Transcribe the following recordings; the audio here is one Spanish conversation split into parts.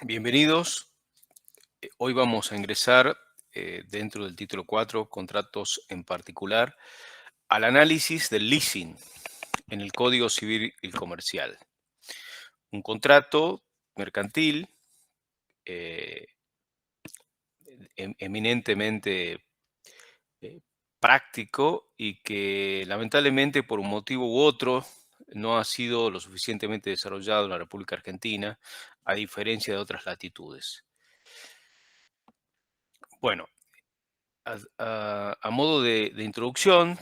Bienvenidos. Hoy vamos a ingresar dentro del título 4, contratos en particular, al análisis del leasing en el Código Civil y Comercial. Un contrato mercantil eh, eminentemente eh, práctico y que lamentablemente por un motivo u otro no ha sido lo suficientemente desarrollado en la República Argentina, a diferencia de otras latitudes. Bueno, a modo de introducción,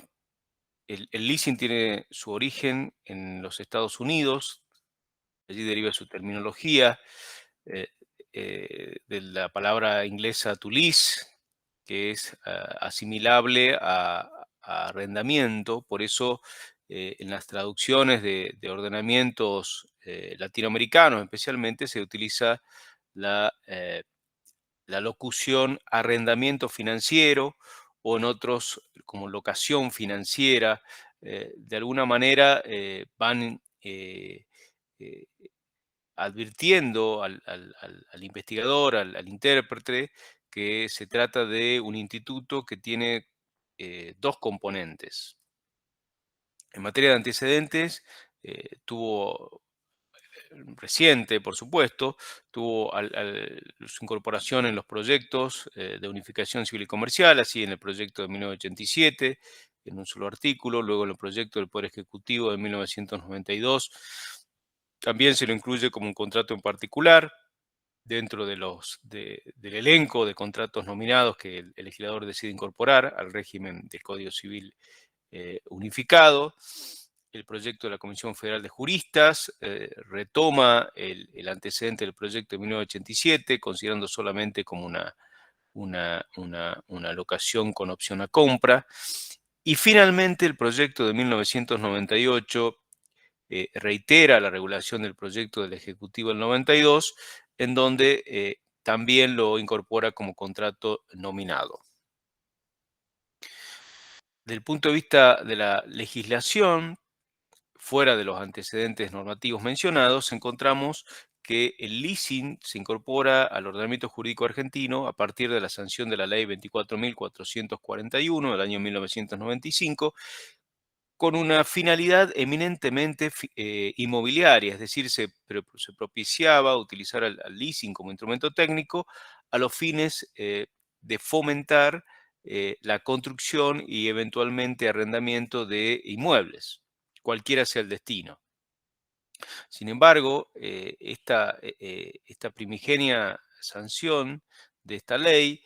el leasing tiene su origen en los Estados Unidos, allí deriva su terminología eh, de la palabra inglesa to lease, que es asimilable a arrendamiento. Por eso en las traducciones de ordenamientos latinoamericanos especialmente se utiliza la locución arrendamiento financiero, o en otros como locación financiera. De alguna manera van eh, advirtiendo al investigador, al intérprete, que se trata de un instituto que tiene dos componentes. En materia de antecedentes, tuvo reciente, por supuesto, tuvo su incorporación en los proyectos de unificación civil y comercial, así en el proyecto de 1987, en un solo artículo, luego en el proyecto del Poder Ejecutivo de 1992. También se lo incluye como un contrato en particular dentro del elenco de contratos nominados que el legislador decide incorporar al régimen del Código Civil unificado. El proyecto de la Comisión Federal de Juristas retoma el antecedente del proyecto de 1987, considerando solamente como una locación con opción a compra. Y finalmente el proyecto de 1998 reitera la regulación del proyecto del Ejecutivo del 92, en donde también lo incorpora como contrato nominado. Del punto de vista de la legislación, fuera de los antecedentes normativos mencionados, encontramos que el leasing se incorpora al ordenamiento jurídico argentino a partir de la sanción de la Ley 24.441 del año 1995, con una finalidad eminentemente inmobiliaria, es decir, se propiciaba utilizar al leasing como instrumento técnico a los fines de fomentar la construcción y eventualmente arrendamiento de inmuebles, cualquiera sea el destino. Sin embargo, esta primigenia sanción de esta ley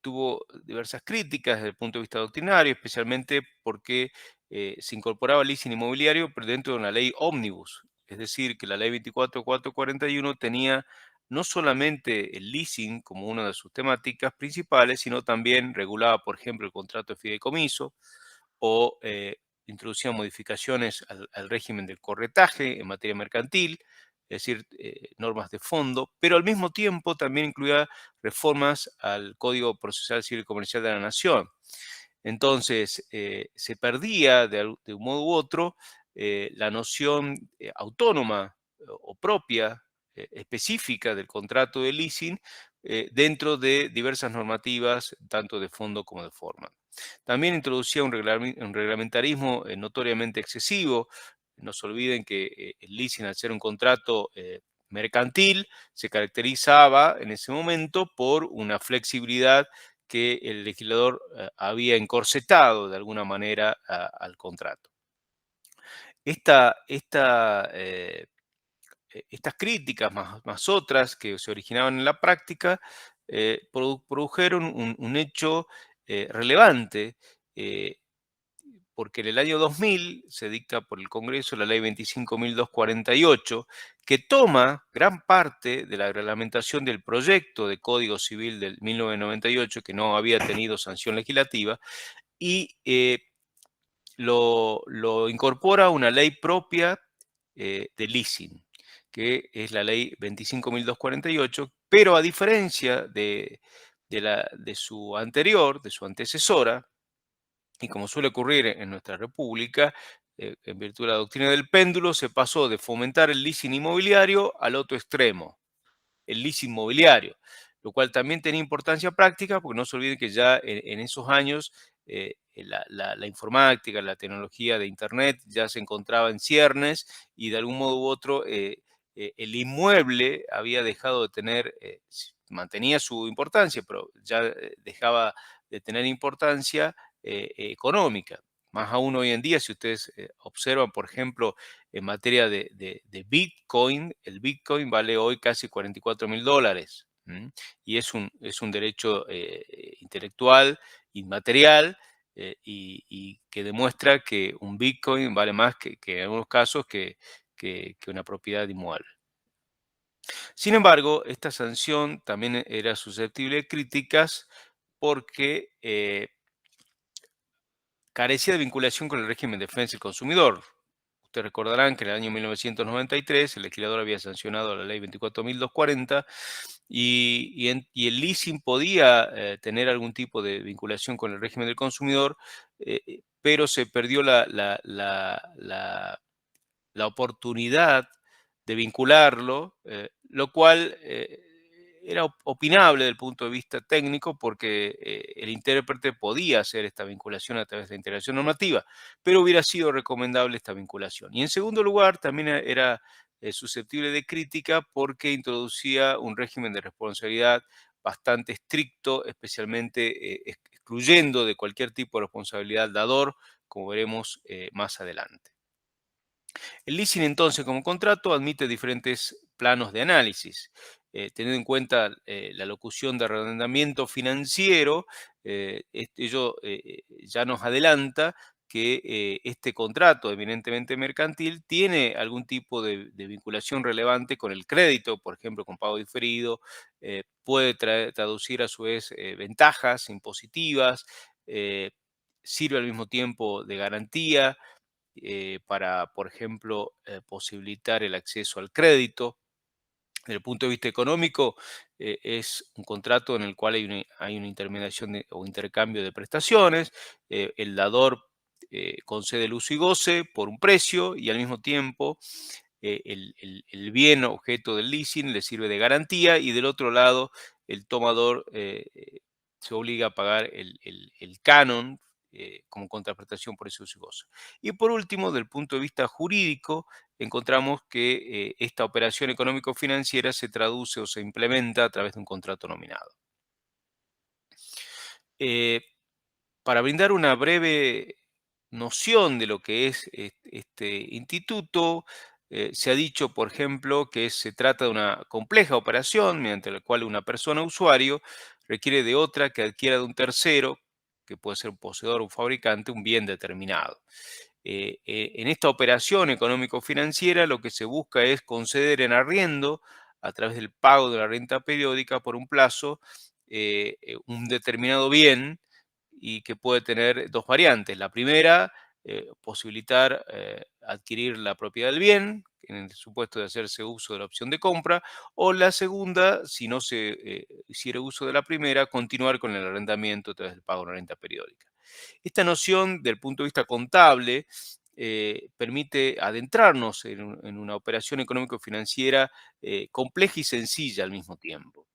tuvo diversas críticas desde el punto de vista doctrinario, especialmente porque se incorporaba el leasing inmobiliario, pero dentro de una ley ómnibus. Es decir, que la ley 24.441 tenía no solamente el leasing como una de sus temáticas principales, sino también regulaba, por ejemplo, el contrato de fideicomiso, o introducía modificaciones al régimen del corretaje en materia mercantil, es decir, normas de fondo, pero al mismo tiempo también incluía reformas al Código Procesal Civil y Comercial de la Nación. Entonces, se perdía de un modo u otro la noción autónoma o propia, específica del contrato de leasing dentro de diversas normativas, tanto de fondo como de forma. También introducía un reglamentarismo notoriamente excesivo. No se olviden que el leasing, al ser un contrato mercantil, se caracterizaba en ese momento por una flexibilidad que el legislador había encorsetado de alguna manera al contrato. Estas críticas, más otras que se originaban en la práctica, produjeron un hecho relevante, eh, porque en el año 2000 se dicta por el Congreso la ley 25.248, que toma gran parte de la reglamentación del proyecto de Código Civil del 1998, que no había tenido sanción legislativa, y lo incorpora a una ley propia de leasing, que es la ley 25.248, pero a diferencia de su anterior, de su antecesora, y como suele ocurrir en nuestra república, en virtud de la doctrina del péndulo, se pasó de fomentar el leasing inmobiliario al otro extremo. el leasing mobiliario, lo cual también tenía importancia práctica, porque no se olviden que ya en esos años la informática, la tecnología de Internet ya se encontraba en ciernes y de algún modo u otro el inmueble había dejado de tener, mantenía su importancia, pero ya dejaba de tener importancia económica. Más aún hoy en día, si ustedes observan, por ejemplo, en materia de Bitcoin, el Bitcoin vale hoy casi $44.000. Y es un derecho intelectual, inmaterial, y que demuestra que un Bitcoin vale más que en algunos casos que una propiedad inmueble. Sin embargo, esta sanción también era susceptible de críticas porque carecía de vinculación con el régimen de defensa del consumidor. Ustedes recordarán que en el año 1993 el legislador había sancionado la ley 24.240 y el leasing podía tener algún tipo de vinculación con el régimen del consumidor, pero se perdió la oportunidad de vincularlo, lo cual era opinable desde el punto de vista técnico porque el intérprete podía hacer esta vinculación a través de la integración normativa, pero hubiera sido recomendable esta vinculación. Y en segundo lugar, también era susceptible de crítica porque introducía un régimen de responsabilidad bastante estricto, especialmente excluyendo de cualquier tipo de responsabilidad al dador, como veremos más adelante. El leasing entonces como contrato admite diferentes planos de análisis. Teniendo en cuenta la locución de arrendamiento financiero, ello ya nos adelanta que este contrato eminentemente mercantil tiene algún tipo de vinculación relevante con el crédito, por ejemplo, con pago diferido, puede traducir a su vez ventajas impositivas, eh, sirve al mismo tiempo de garantía para, por ejemplo, posibilitar el acceso al crédito. Desde el punto de vista económico, es un contrato en el cual hay una intermediación o intercambio de prestaciones. El dador concede el uso y goce por un precio y al mismo tiempo el bien objeto del leasing le sirve de garantía y del otro lado el tomador se obliga a pagar el canon como contraprestación por ese uso y goce. Y por último, del punto de vista jurídico, encontramos que esta operación económico-financiera se traduce o se implementa a través de un contrato nominado. Eh, para brindar una breve noción de lo que es este instituto, se ha dicho, por ejemplo, que se trata de una compleja operación mediante la cual una persona usuario requiere de otra que adquiera de un tercero, que puede ser un poseedor o un fabricante, un bien determinado. En esta operación económico-financiera lo que se busca es conceder en arriendo, a través del pago de la renta periódica por un plazo, un determinado bien y que puede tener dos variantes. La primera, posibilitar adquirir la propiedad del bien, en el supuesto de hacerse uso de la opción de compra, o la segunda, si no se hiciera uso de la primera, continuar con el arrendamiento a través del pago de la renta periódica. Esta noción, del punto de vista contable, permite adentrarnos en una operación económico-financiera compleja y sencilla al mismo tiempo.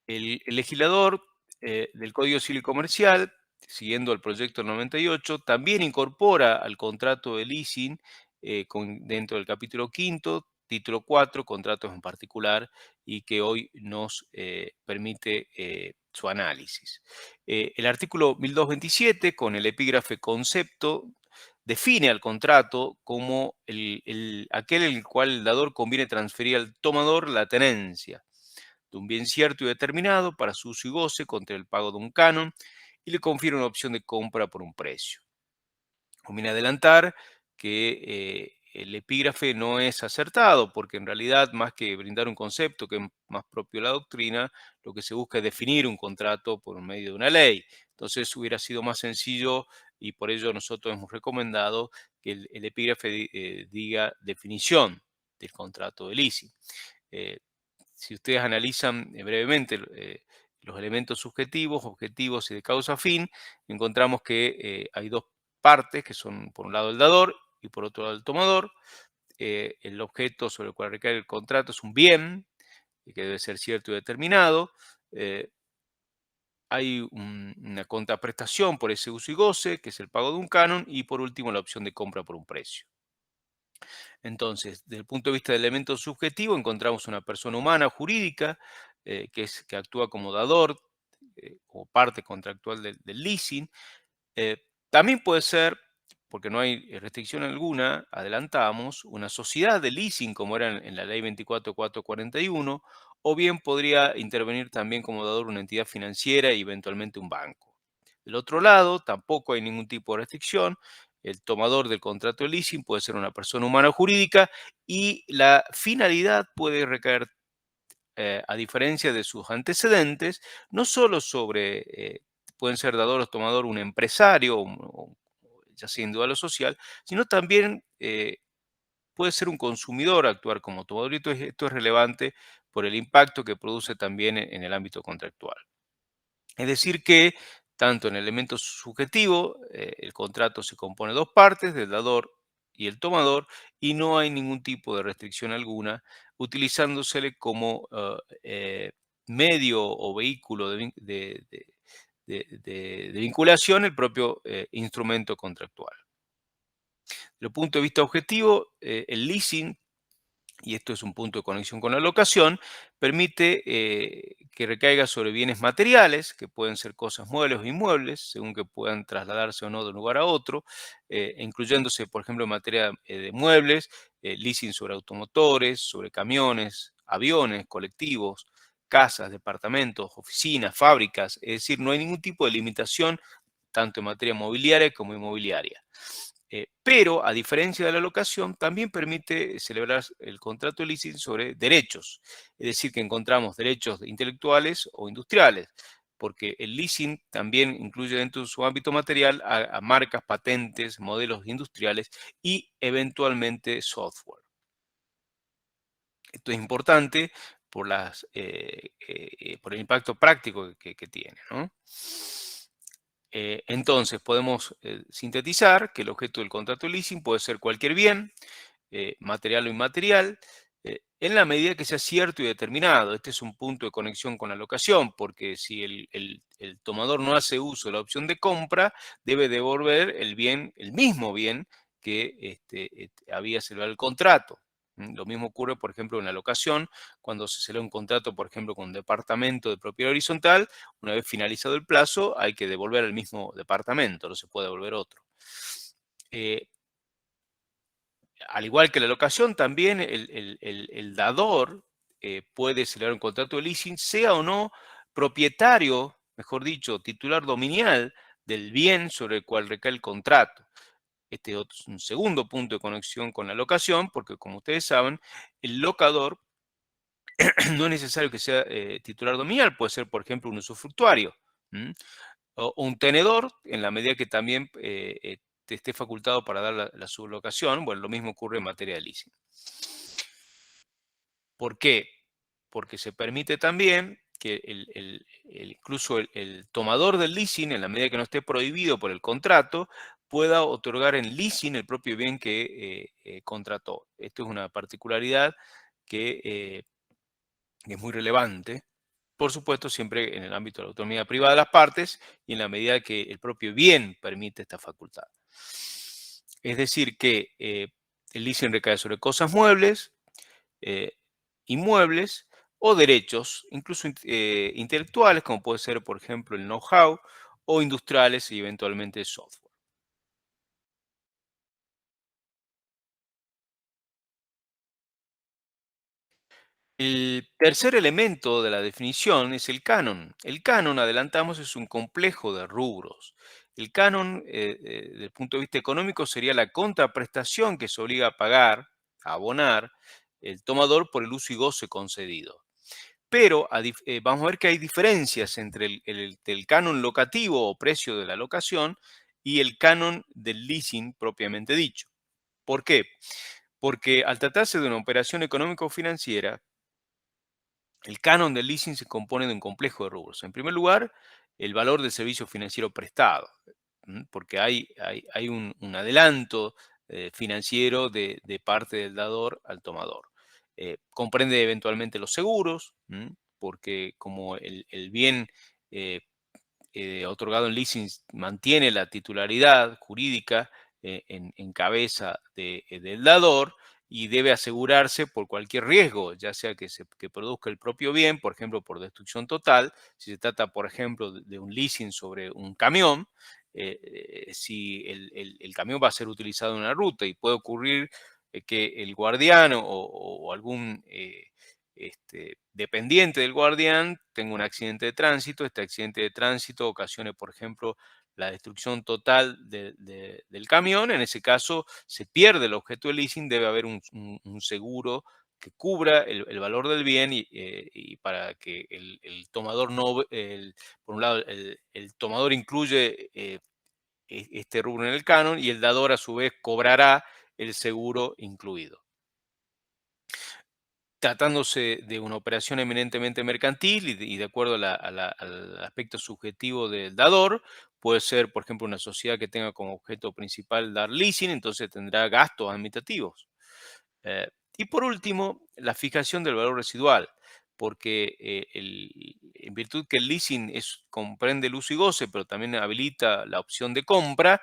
El legislador del Código Civil y Comercial, siguiendo el proyecto 98, también incorpora al contrato de leasing dentro del capítulo quinto, título 4, contratos en particular, y que hoy nos permite su análisis. El artículo 1227, con el epígrafe concepto, define al contrato como aquel en el cual el dador conviene transferir al tomador la tenencia de un bien cierto y determinado para su uso y goce contra el pago de un canon y le confiere una opción de compra por un precio. Conviene adelantar que el epígrafe no es acertado, porque en realidad, más que brindar un concepto que es más propio de la doctrina, lo que se busca es definir un contrato por medio de una ley. Entonces hubiera sido más sencillo y por ello nosotros hemos recomendado que el epígrafe diga definición del contrato de leasing. Eh, si ustedes analizan brevemente los elementos subjetivos, objetivos y de causa fin, encontramos que hay dos partes, que son por un lado el dador y por otro lado el tomador. el objeto sobre el cual recae el contrato es un bien que debe ser cierto y determinado. eh, Hay una contraprestación por ese uso y goce, que es el pago de un canon, y por último la opción de compra por un precio. Entonces, desde el punto de vista del elemento subjetivo, encontramos una persona humana o jurídica que actúa como dador o parte contractual del leasing. También puede ser, porque no hay restricción alguna, adelantamos, una sociedad de leasing como era en la ley 24.441, o bien podría intervenir también como dador una entidad financiera y eventualmente un banco. Del otro lado, tampoco hay ningún tipo de restricción. El tomador del contrato de leasing puede ser una persona humana o jurídica y la finalidad puede recaer, a diferencia de sus antecedentes, no solo sobre, pueden ser dador o tomador un empresario, ya sea individual o social, sino también puede ser un consumidor actuar como tomador. Y esto es relevante por el impacto que produce también en el ámbito contractual. Es decir que, tanto en el elemento subjetivo, el contrato se compone de dos partes, del dador y el tomador, y no hay ningún tipo de restricción alguna, utilizándosele como medio o vehículo de vinculación el propio instrumento contractual. Desde el punto de vista objetivo, el leasing, y esto es un punto de conexión con la locación, permite que recaiga sobre bienes materiales, que pueden ser cosas muebles o inmuebles, según que puedan trasladarse o no de un lugar a otro, incluyéndose, por ejemplo, en materia de muebles, leasing sobre automotores, sobre camiones, aviones, colectivos, casas, departamentos, oficinas, fábricas, es decir, no hay ningún tipo de limitación tanto en materia mobiliaria como inmobiliaria. Pero, a diferencia de la locación, también permite celebrar el contrato de leasing sobre derechos, es decir, que encontramos derechos intelectuales o industriales, porque el leasing también incluye dentro de su ámbito material a marcas, patentes, modelos industriales y eventualmente software. Esto es importante por el impacto práctico que tiene, ¿no? Entonces, podemos sintetizar que el objeto del contrato de leasing puede ser cualquier bien, material o inmaterial, en la medida que sea cierto y determinado. Este es un punto de conexión con la locación, porque si el tomador no hace uso de la opción de compra, debe devolver el bien, el mismo bien que había celebrado el contrato. Lo mismo ocurre, por ejemplo, en la locación, cuando se celebra un contrato, por ejemplo, con un departamento de propiedad horizontal. Una vez finalizado el plazo, hay que devolver el mismo departamento, no se puede devolver otro. Eh, Al igual que la locación, también el dador puede celebrar un contrato de leasing, sea o no propietario, mejor dicho, titular dominial del bien sobre el cual recae el contrato. Este es un segundo punto de conexión con la locación, porque como ustedes saben, el locador no es necesario que sea titular dominial, puede ser, por ejemplo, un usufructuario. ¿M? O un tenedor, en la medida que también te esté facultado para dar la sublocación. Bueno, lo mismo ocurre en materia de leasing. ¿Por qué? Porque se permite también que incluso el tomador del leasing, en la medida que no esté prohibido por el contrato, pueda otorgar en leasing el propio bien que contrató. Esto es una particularidad que es muy relevante. Por supuesto, siempre en el ámbito de la autonomía privada de las partes y en la medida que el propio bien permite esta facultad. Es decir, que el leasing recae sobre cosas muebles, eh, inmuebles o derechos, incluso intelectuales, como puede ser, por ejemplo, el know-how, o industriales y eventualmente software. El tercer elemento de la definición es el canon. El canon, adelantamos, es un complejo de rubros. El canon, desde el punto de vista económico, sería la contraprestación que se obliga a pagar, a abonar, el tomador por el uso y goce concedido. Pero vamos a ver que hay diferencias entre el canon locativo o precio de la locación y el canon del leasing propiamente dicho. ¿Por qué? Porque al tratarse de una operación económico-financiera, el canon del leasing se compone de un complejo de rubros. En primer lugar, el valor del servicio financiero prestado, porque hay un adelanto financiero de parte del dador al tomador. Comprende eventualmente los seguros, porque como el bien eh, otorgado en leasing mantiene la titularidad jurídica en cabeza del dador y debe asegurarse por cualquier riesgo, ya sea que produzca el propio bien, por ejemplo, por destrucción total, si se trata, por ejemplo, de un leasing sobre un camión, si el camión va a ser utilizado en una ruta y puede ocurrir que el guardián o algún dependiente del guardián tenga un accidente de tránsito, este accidente de tránsito ocasione, por ejemplo, la destrucción total del camión, en ese caso se pierde el objeto del leasing, debe haber un seguro que cubra el valor del bien y para que el tomador no, por un lado, el tomador incluye este rubro en el canon y el dador a su vez cobrará el seguro incluido. Tratándose de una operación eminentemente mercantil y de acuerdo al aspecto subjetivo del dador, puede ser, por ejemplo, una sociedad que tenga como objeto principal dar leasing, entonces tendrá gastos administrativos. Eh, y por último, la fijación del valor residual, porque en virtud que el leasing comprende el uso y goce, pero también habilita la opción de compra,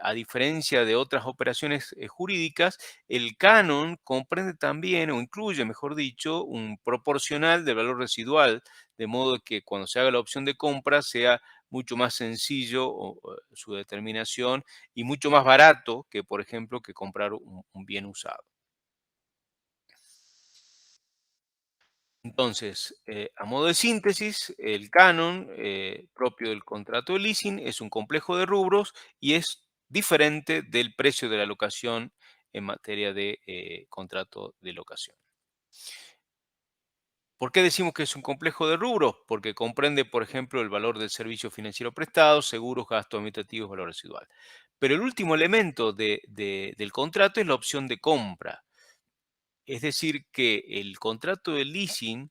a diferencia de otras operaciones jurídicas, el canon comprende también, o incluye, mejor dicho, un proporcional del valor residual, de modo que cuando se haga la opción de compra sea mucho más sencillo su determinación y mucho más barato que, por ejemplo, que comprar un bien usado. Entonces, a modo de síntesis, el canon propio del contrato de leasing es un complejo de rubros y es diferente del precio de la locación en materia de contrato de locación. ¿Por qué decimos que es un complejo de rubros? Porque comprende, por ejemplo, el valor del servicio financiero prestado, seguros, gastos administrativos, valor residual. Pero el último elemento del contrato es la opción de compra. Es decir, que el contrato de leasing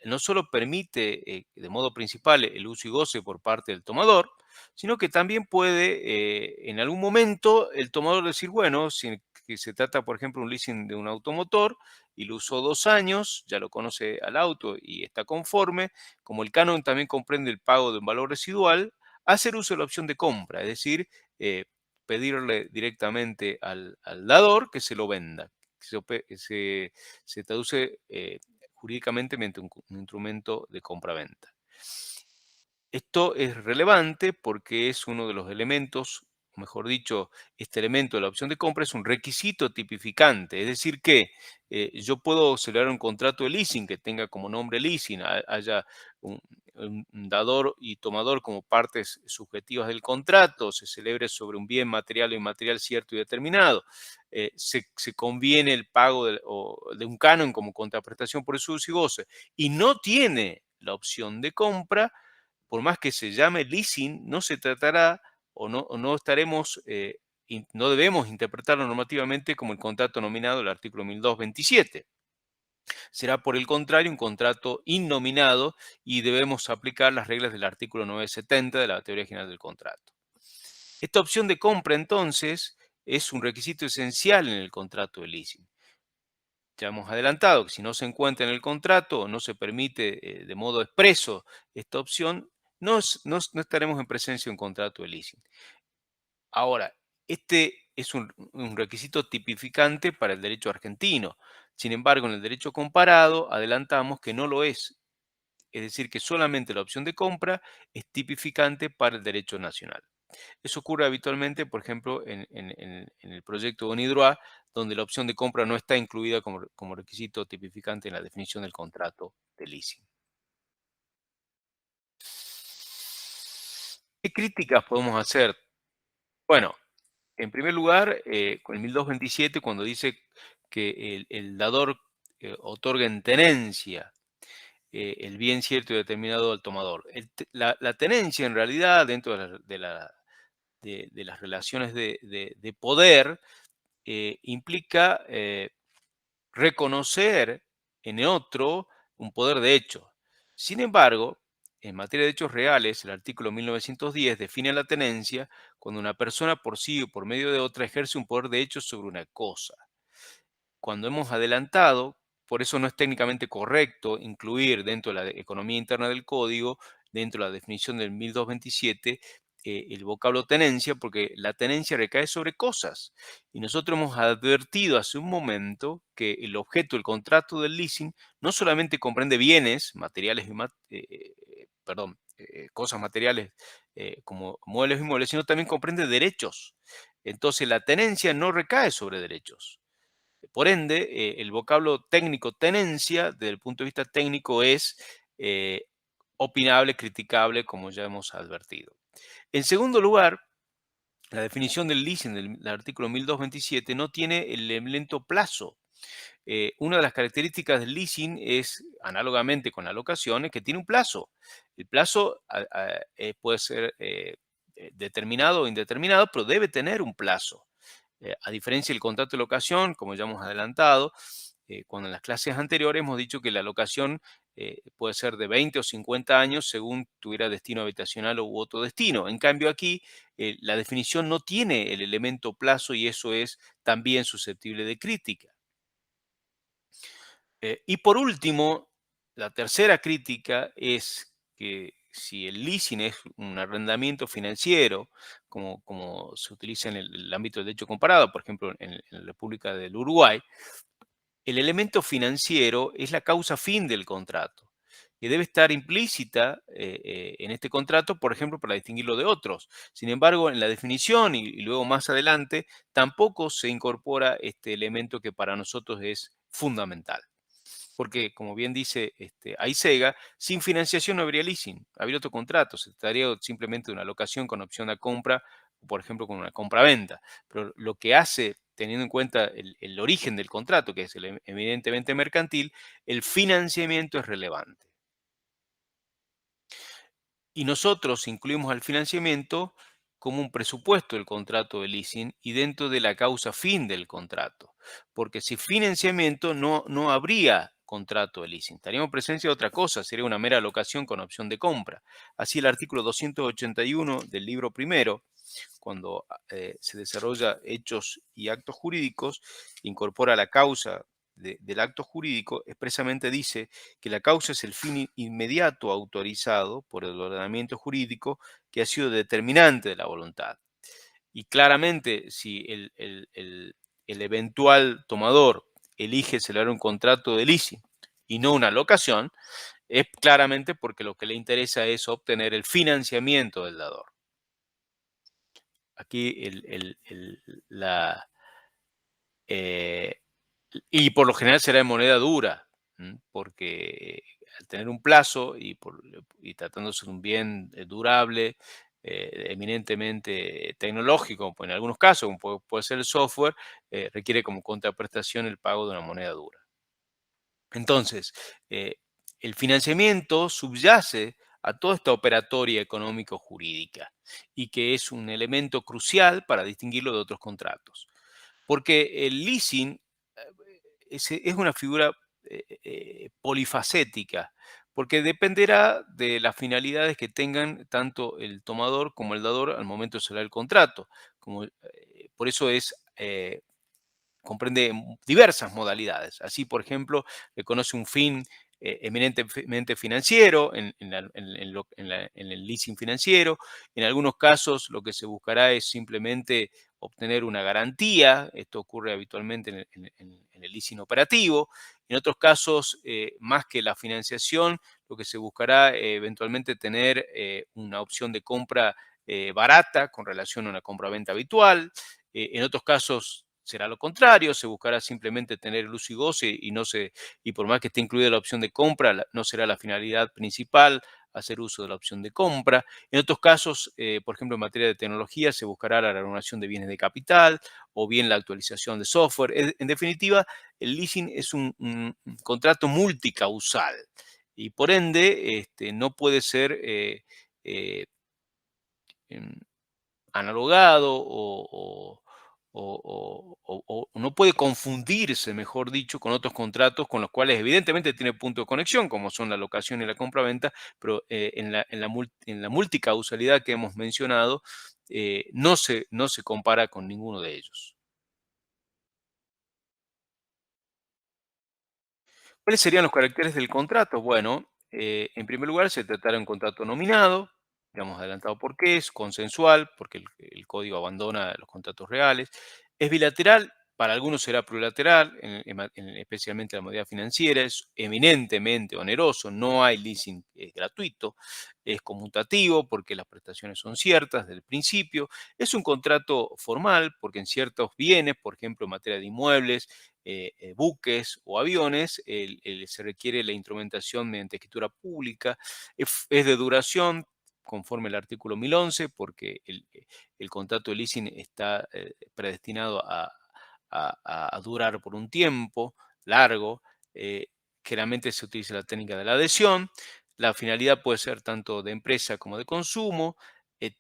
no solo permite de modo principal el uso y goce por parte del tomador, sino que también puede en algún momento el tomador decir, bueno, si que se trata, por ejemplo, un leasing de un automotor y lo usó 2 años, ya lo conoce al auto y está conforme, como el canon también comprende el pago de un valor residual, hacer uso de la opción de compra, es decir, pedirle directamente al dador que se lo venda. Se traduce jurídicamente mediante un instrumento de compraventa. Esto es relevante porque es uno de los elementos, o mejor dicho, este elemento de la opción de compra es un requisito tipificante, es decir que yo puedo celebrar un contrato de leasing que tenga como nombre leasing, haya un dador y tomador como partes subjetivas del contrato, se celebre sobre un bien material o inmaterial cierto y determinado, se conviene el pago de un canon como contraprestación por el uso y goce y no tiene la opción de compra, por más que se llame leasing, no se tratará o no estaremos, no debemos interpretarlo normativamente como el contrato nominado del artículo 1227. Será por el contrario un contrato innominado y debemos aplicar las reglas del artículo 970 de la teoría general del contrato. Esta opción de compra entonces es un requisito esencial en el contrato de leasing. Ya hemos adelantado que si no se encuentra en el contrato o no se permite de modo expreso esta opción, no estaremos en presencia de un contrato de leasing. Ahora, este es un requisito tipificante para el derecho argentino. Sin embargo, en el derecho comparado adelantamos que no lo es. Es decir, que solamente la opción de compra es tipificante para el derecho nacional. Eso ocurre habitualmente, por ejemplo, en el proyecto de UNIDROIT, donde la opción de compra no está incluida como requisito tipificante en la definición del contrato de leasing. ¿Qué críticas podemos hacer? Bueno, en primer lugar, con el 1227, cuando dice que el dador otorga en tenencia el bien cierto y determinado al tomador. La tenencia, en realidad, dentro de las relaciones de poder, implica reconocer en otro un poder de hecho. Sin embargo, en materia de hechos reales, el artículo 1910 define la tenencia cuando una persona por sí o por medio de otra ejerce un poder de hecho sobre una cosa. Cuando hemos adelantado, por eso no es técnicamente correcto incluir dentro de la economía interna del código, dentro de la definición del 1227, el vocablo tenencia, porque la tenencia recae sobre cosas. Y nosotros hemos advertido hace un momento que el objeto, el contrato del leasing, no solamente comprende bienes materiales y cosas materiales como muebles y inmuebles, sino también comprende derechos. Entonces la tenencia no recae sobre derechos. Por ende, el vocablo técnico tenencia, desde el punto de vista técnico, es eh, opinable, criticable, como ya hemos advertido. En segundo lugar, la definición del leasing del artículo 1227 no tiene el elemento plazo. Una de las características del leasing es, análogamente con la locación, es que tiene un plazo. El plazo puede ser determinado o indeterminado, pero debe tener un plazo. A diferencia del contrato de locación, como ya hemos adelantado, cuando en las clases anteriores hemos dicho que la locación puede ser de 20 o 50 años según tuviera destino habitacional u otro destino. En cambio aquí la definición no tiene el elemento plazo y eso es también susceptible de crítica. Y por último, la tercera crítica es que si el leasing es un arrendamiento financiero, como se utiliza en el ámbito del derecho comparado, por ejemplo, en la República del Uruguay, el elemento financiero es la causa fin del contrato, que debe estar implícita en este contrato, por ejemplo, para distinguirlo de otros. Sin embargo, en la definición y luego más adelante, tampoco se incorpora este elemento que para nosotros es fundamental. Porque, como bien dice Aisega, sin financiación no habría leasing, habría otro contrato, se trataría simplemente de una locación con opción a compra, por ejemplo, con una compra-venta. Pero lo que hace, teniendo en cuenta el origen del contrato, que es evidentemente mercantil, el financiamiento es relevante. Y nosotros incluimos al financiamiento como un presupuesto del contrato de leasing y dentro de la causa fin del contrato. Porque si financiamiento no habría contrato de leasing. Estaríamos en presencia de otra cosa, sería una mera locación con opción de compra. Así el artículo 281 del libro primero, cuando se desarrolla hechos y actos jurídicos, incorpora la causa del acto jurídico, expresamente dice que la causa es el fin inmediato autorizado por el ordenamiento jurídico que ha sido determinante de la voluntad. Y claramente, si el eventual tomador elige celebrar un contrato de leasing y no una locación, es claramente porque lo que le interesa es obtener el financiamiento del dador. Aquí eh, y por lo general será en moneda dura, porque al tener un plazo y tratándose de un bien durable, eminentemente tecnológico, pues en algunos casos, como puede ser el software, requiere como contraprestación el pago de una moneda dura. Entonces, el financiamiento subyace a toda esta operatoria económico-jurídica y que es un elemento crucial para distinguirlo de otros contratos. Porque el leasing es una figura polifacética, porque dependerá de las finalidades que tengan tanto el tomador como el dador al momento de cerrar el contrato. Por eso comprende diversas modalidades. Así, por ejemplo, reconoce un fin eminentemente financiero en el leasing financiero. En algunos casos, lo que se buscará es simplemente obtener una garantía. Esto ocurre habitualmente en el leasing operativo. En otros casos, más que la financiación, lo que se buscará eventualmente tener una opción de compra barata con relación a una compra-venta habitual. En otros casos será lo contrario, se buscará simplemente tener el uso y goce y por más que esté incluida la opción de compra, no será la finalidad principal hacer uso de la opción de compra. En otros casos, por ejemplo, en materia de tecnología, se buscará la renovación de bienes de capital o bien la actualización de software. En definitiva, el leasing es un contrato multicausal y por ende no puede ser eh, em, analogado o no puede confundirse, mejor dicho, con otros contratos con los cuales evidentemente tiene punto de conexión, como son la locación y la compraventa, pero en la multicausalidad que hemos mencionado, no se compara con ninguno de ellos. ¿Cuáles serían los caracteres del contrato? Bueno, en primer lugar, se tratará de un contrato nominado, ya hemos adelantado por qué, es consensual, porque el código abandona los contratos reales, es bilateral, para algunos será plurilateral, especialmente en la modalidad financiera, es eminentemente oneroso, no hay leasing gratuito, es conmutativo porque las prestaciones son ciertas desde el principio, es un contrato formal porque en ciertos bienes, por ejemplo en materia de inmuebles, buques o aviones, se requiere la instrumentación mediante escritura pública, es de duración conforme al artículo 1011, porque el contrato de leasing está predestinado a durar por un tiempo largo. eh, Generalmente se utiliza la técnica de la adhesión. La finalidad puede ser tanto de empresa como de consumo.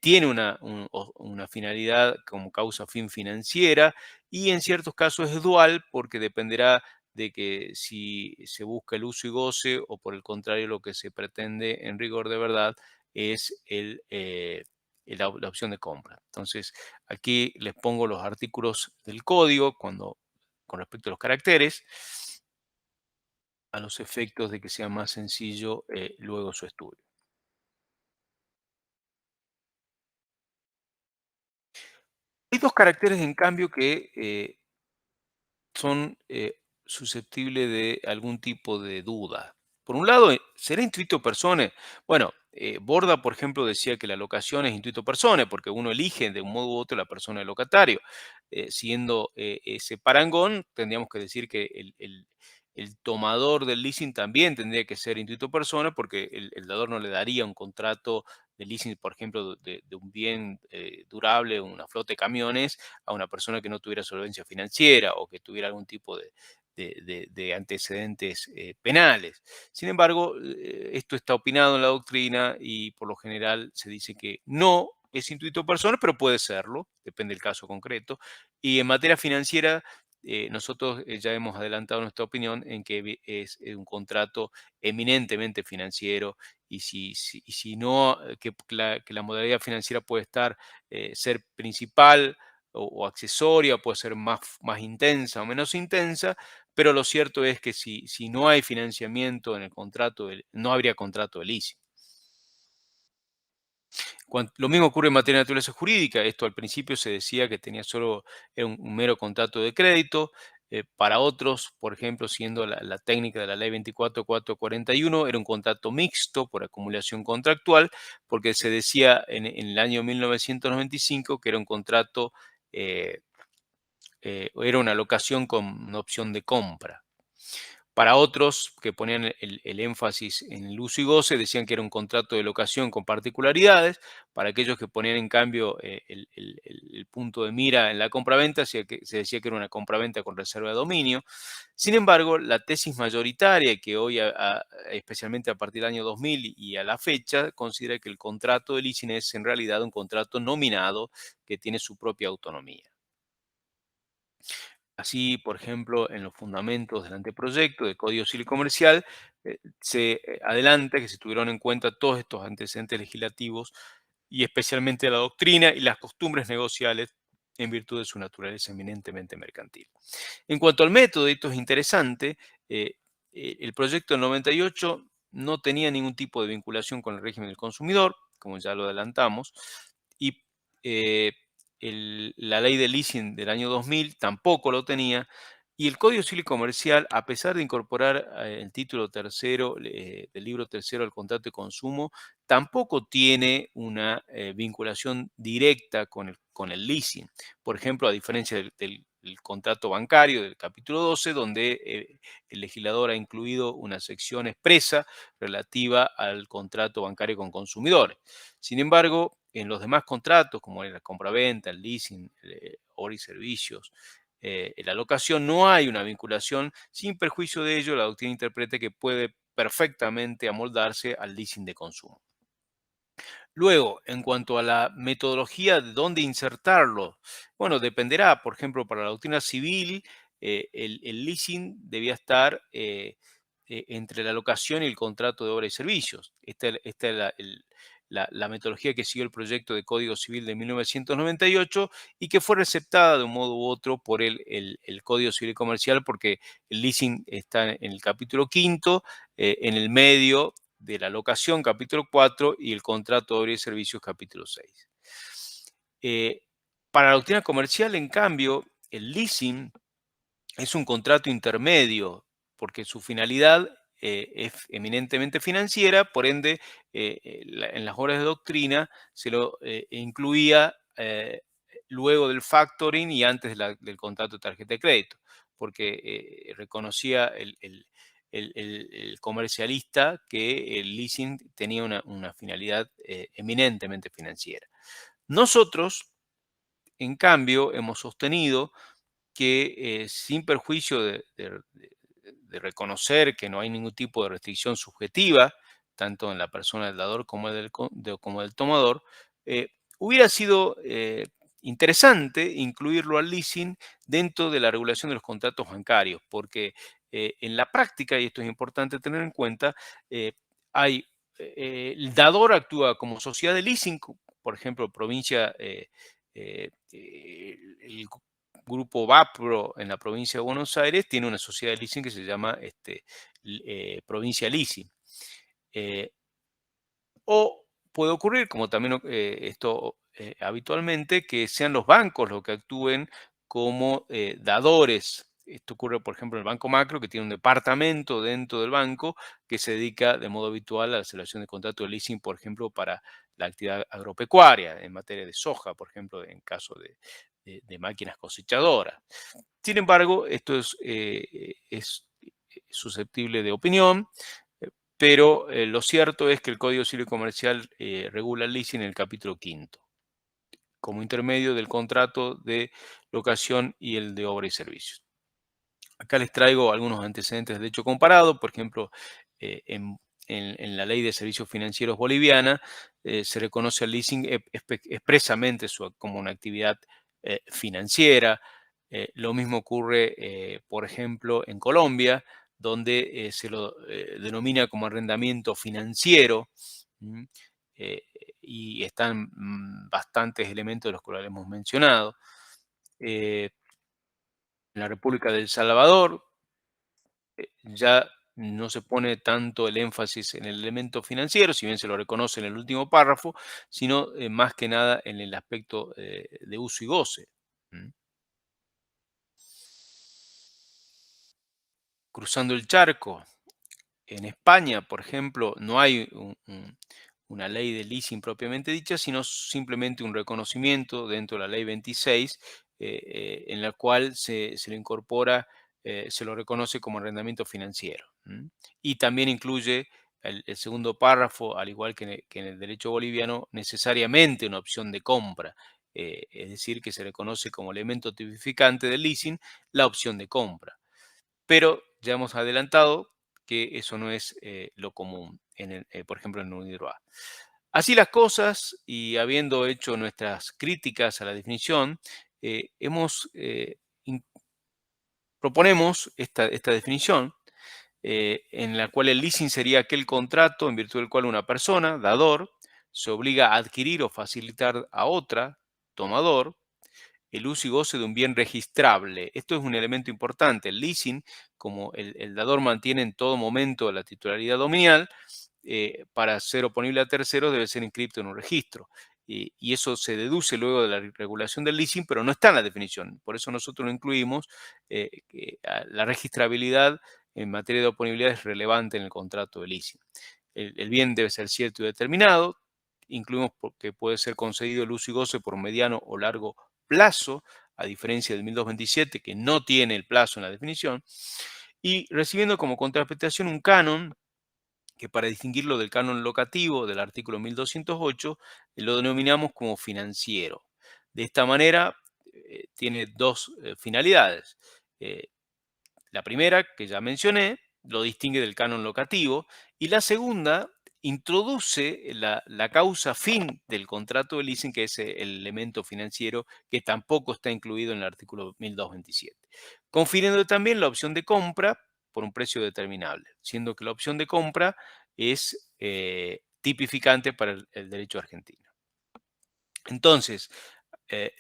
Tiene una finalidad como causa fin financiera y en ciertos casos es dual porque dependerá de que si se busca el uso y goce o por el contrario lo que se pretende en rigor de verdad es la opción de compra. Entonces, aquí les pongo los artículos del código con respecto a los caracteres, a los efectos de que sea más sencillo luego su estudio. Hay dos caracteres, en cambio, que son susceptibles de algún tipo de duda. Por un lado, ¿será intuito personae? Bueno, Borda, por ejemplo, decía que la locación es intuito personae, porque uno elige de un modo u otro la persona del locatario. Siendo ese parangón, tendríamos que decir que el tomador del leasing también tendría que ser intuito personae, porque el dador no le daría un contrato de leasing, por ejemplo, de un bien durable, una flota de camiones, a una persona que no tuviera solvencia financiera o que tuviera algún tipo de antecedentes penales. Sin embargo, esto está opinado en la doctrina y por lo general se dice que no es intuito personal, pero puede serlo, depende del caso concreto. Y en materia financiera, nosotros ya hemos adelantado nuestra opinión en que es un contrato eminentemente financiero y si no, que la modalidad financiera puede ser principal o accesoria, puede ser más intensa o menos intensa, pero lo cierto es que si no hay financiamiento en el contrato, no habría contrato de leasing. Lo mismo ocurre en materia de naturaleza jurídica. Esto al principio se decía que tenía solo era un mero contrato de crédito. Para otros, por ejemplo, siendo la técnica de la ley 24.441, era un contrato mixto por acumulación contractual, porque se decía en el año 1995 que era un contrato, eh, era una locación con una opción de compra. Para otros que ponían el énfasis en el uso y goce, decían que era un contrato de locación con particularidades. Para aquellos que ponían en cambio el punto de mira en la compraventa, se decía que era una compraventa con reserva de dominio. Sin embargo, la tesis mayoritaria que hoy, especialmente a partir del año 2000 y a la fecha, considera que el contrato de leasing es en realidad un contrato nominado que tiene su propia autonomía. Así, por ejemplo, en los fundamentos del anteproyecto de Código Civil y Comercial, se adelanta que se tuvieron en cuenta todos estos antecedentes legislativos y especialmente la doctrina y las costumbres negociales en virtud de su naturaleza eminentemente mercantil. En cuanto al método, y esto es interesante, eh, el proyecto del 98 no tenía ningún tipo de vinculación con el régimen del consumidor, como ya lo adelantamos, y eh, la ley de leasing del año 2000 tampoco lo tenía, y el Código Civil y Comercial, a pesar de incorporar el título tercero del libro tercero al contrato de consumo, tampoco tiene una vinculación directa con el leasing. Por ejemplo, a diferencia del contrato bancario del capítulo 12, donde el legislador ha incluido una sección expresa relativa al contrato bancario con consumidores. Sin embargo, en los demás contratos, como en la compraventa, el leasing, obra y servicios, la locación, no hay una vinculación. Sin perjuicio de ello, la doctrina interpreta que puede perfectamente amoldarse al leasing de consumo. Luego, en cuanto a la metodología de dónde insertarlo, bueno, dependerá, por ejemplo, para la doctrina civil, el leasing debía estar entre la locación y el contrato de obra y servicios. Esta es la metodología que siguió el proyecto de Código Civil de 1998 y que fue receptada de un modo u otro por el Código Civil y Comercial, porque el leasing está en el capítulo quinto, en el medio de la locación, capítulo 4, y el contrato de obra y servicios, capítulo 6. Eh, para la doctrina comercial, en cambio, el leasing es un contrato intermedio, porque su finalidad es eminentemente financiera. Por ende, en las obras de doctrina se lo incluía luego del factoring y antes del contrato de tarjeta de crédito, porque reconocía el comercialista que el leasing tenía una finalidad eminentemente financiera. Nosotros, en cambio, hemos sostenido que sin perjuicio de reconocer que no hay ningún tipo de restricción subjetiva, tanto en la persona del dador como como del tomador, eh, hubiera sido interesante incluirlo al leasing dentro de la regulación de los contratos bancarios, porque en la práctica, y esto es importante tener en cuenta, eh, hay, el dador actúa como sociedad de leasing, por ejemplo, provincia, el Grupo Vapro en la provincia de Buenos Aires tiene una sociedad de leasing que se llama Provincia Leasing. Eh, o puede ocurrir, como también esto habitualmente, que sean los bancos los que actúen como dadores. Esto ocurre, por ejemplo, en el Banco Macro, que tiene un departamento dentro del banco que se dedica de modo habitual a la celebración de contratos de leasing, por ejemplo, para la actividad agropecuaria, en materia de soja, por ejemplo, en caso de máquinas cosechadoras. Sin embargo, esto es susceptible de opinión, pero lo cierto es que el Código Civil y Comercial regula el leasing en el capítulo quinto, como intermedio del contrato de locación y el de obra y servicios. Acá les traigo algunos antecedentes de hecho comparado. Por ejemplo, en la Ley de Servicios Financieros boliviana se reconoce al leasing expresamente como una actividad financiera. Lo mismo ocurre, por ejemplo, en Colombia, donde se lo denomina como arrendamiento financiero. ¿M? Eh, y están bastantes elementos de los cuales hemos mencionado. Eh, en la República del Salvador, ya no se pone tanto el énfasis en el elemento financiero, si bien se lo reconoce en el último párrafo, sino más que nada en el aspecto de uso y goce. ¿M? Cruzando el charco, en España, por ejemplo, no hay una ley de leasing propiamente dicha, sino simplemente un reconocimiento dentro de la ley 26, en la cual se le incorpora, se lo reconoce como arrendamiento financiero. ¿M? Y también incluye el segundo párrafo, al igual que en el derecho boliviano, necesariamente una opción de compra. Es decir, que se reconoce como elemento tipificante del leasing la opción de compra. Pero ya hemos adelantado que eso no es lo común, por ejemplo, en el UNIRWA. Así las cosas, y habiendo hecho nuestras críticas a la definición, hemos, proponemos esta definición, en la cual el leasing sería aquel contrato en virtud del cual una persona, dador, se obliga a adquirir o facilitar a otra, tomador, el uso y goce de un bien registrable. Esto es un elemento importante. El leasing, como el dador mantiene en todo momento la titularidad dominial, para ser oponible a terceros debe ser inscrito en un registro. Y eso se deduce luego de la regulación del leasing, pero no está en la definición. Por eso nosotros no incluimos que la registrabilidad en materia de oponibilidad es relevante en el contrato de leasing. El bien debe ser cierto y determinado. Incluimos que puede ser concedido el uso y goce por mediano o largo plazo, a diferencia del 1227, que no tiene el plazo en la definición, y recibiendo como contraprestación un canon que, para distinguirlo del canon locativo del artículo 1208, lo denominamos como financiero. De esta manera, tiene dos finalidades. Eh, la primera, que ya mencioné, lo distingue del canon locativo, y la segunda introduce la causa fin del contrato de leasing, que es el elemento financiero que tampoco está incluido en el artículo 1227, confiriendo también la opción de compra por un precio determinable, siendo que la opción de compra es tipificante para el derecho argentino. Entonces, eh,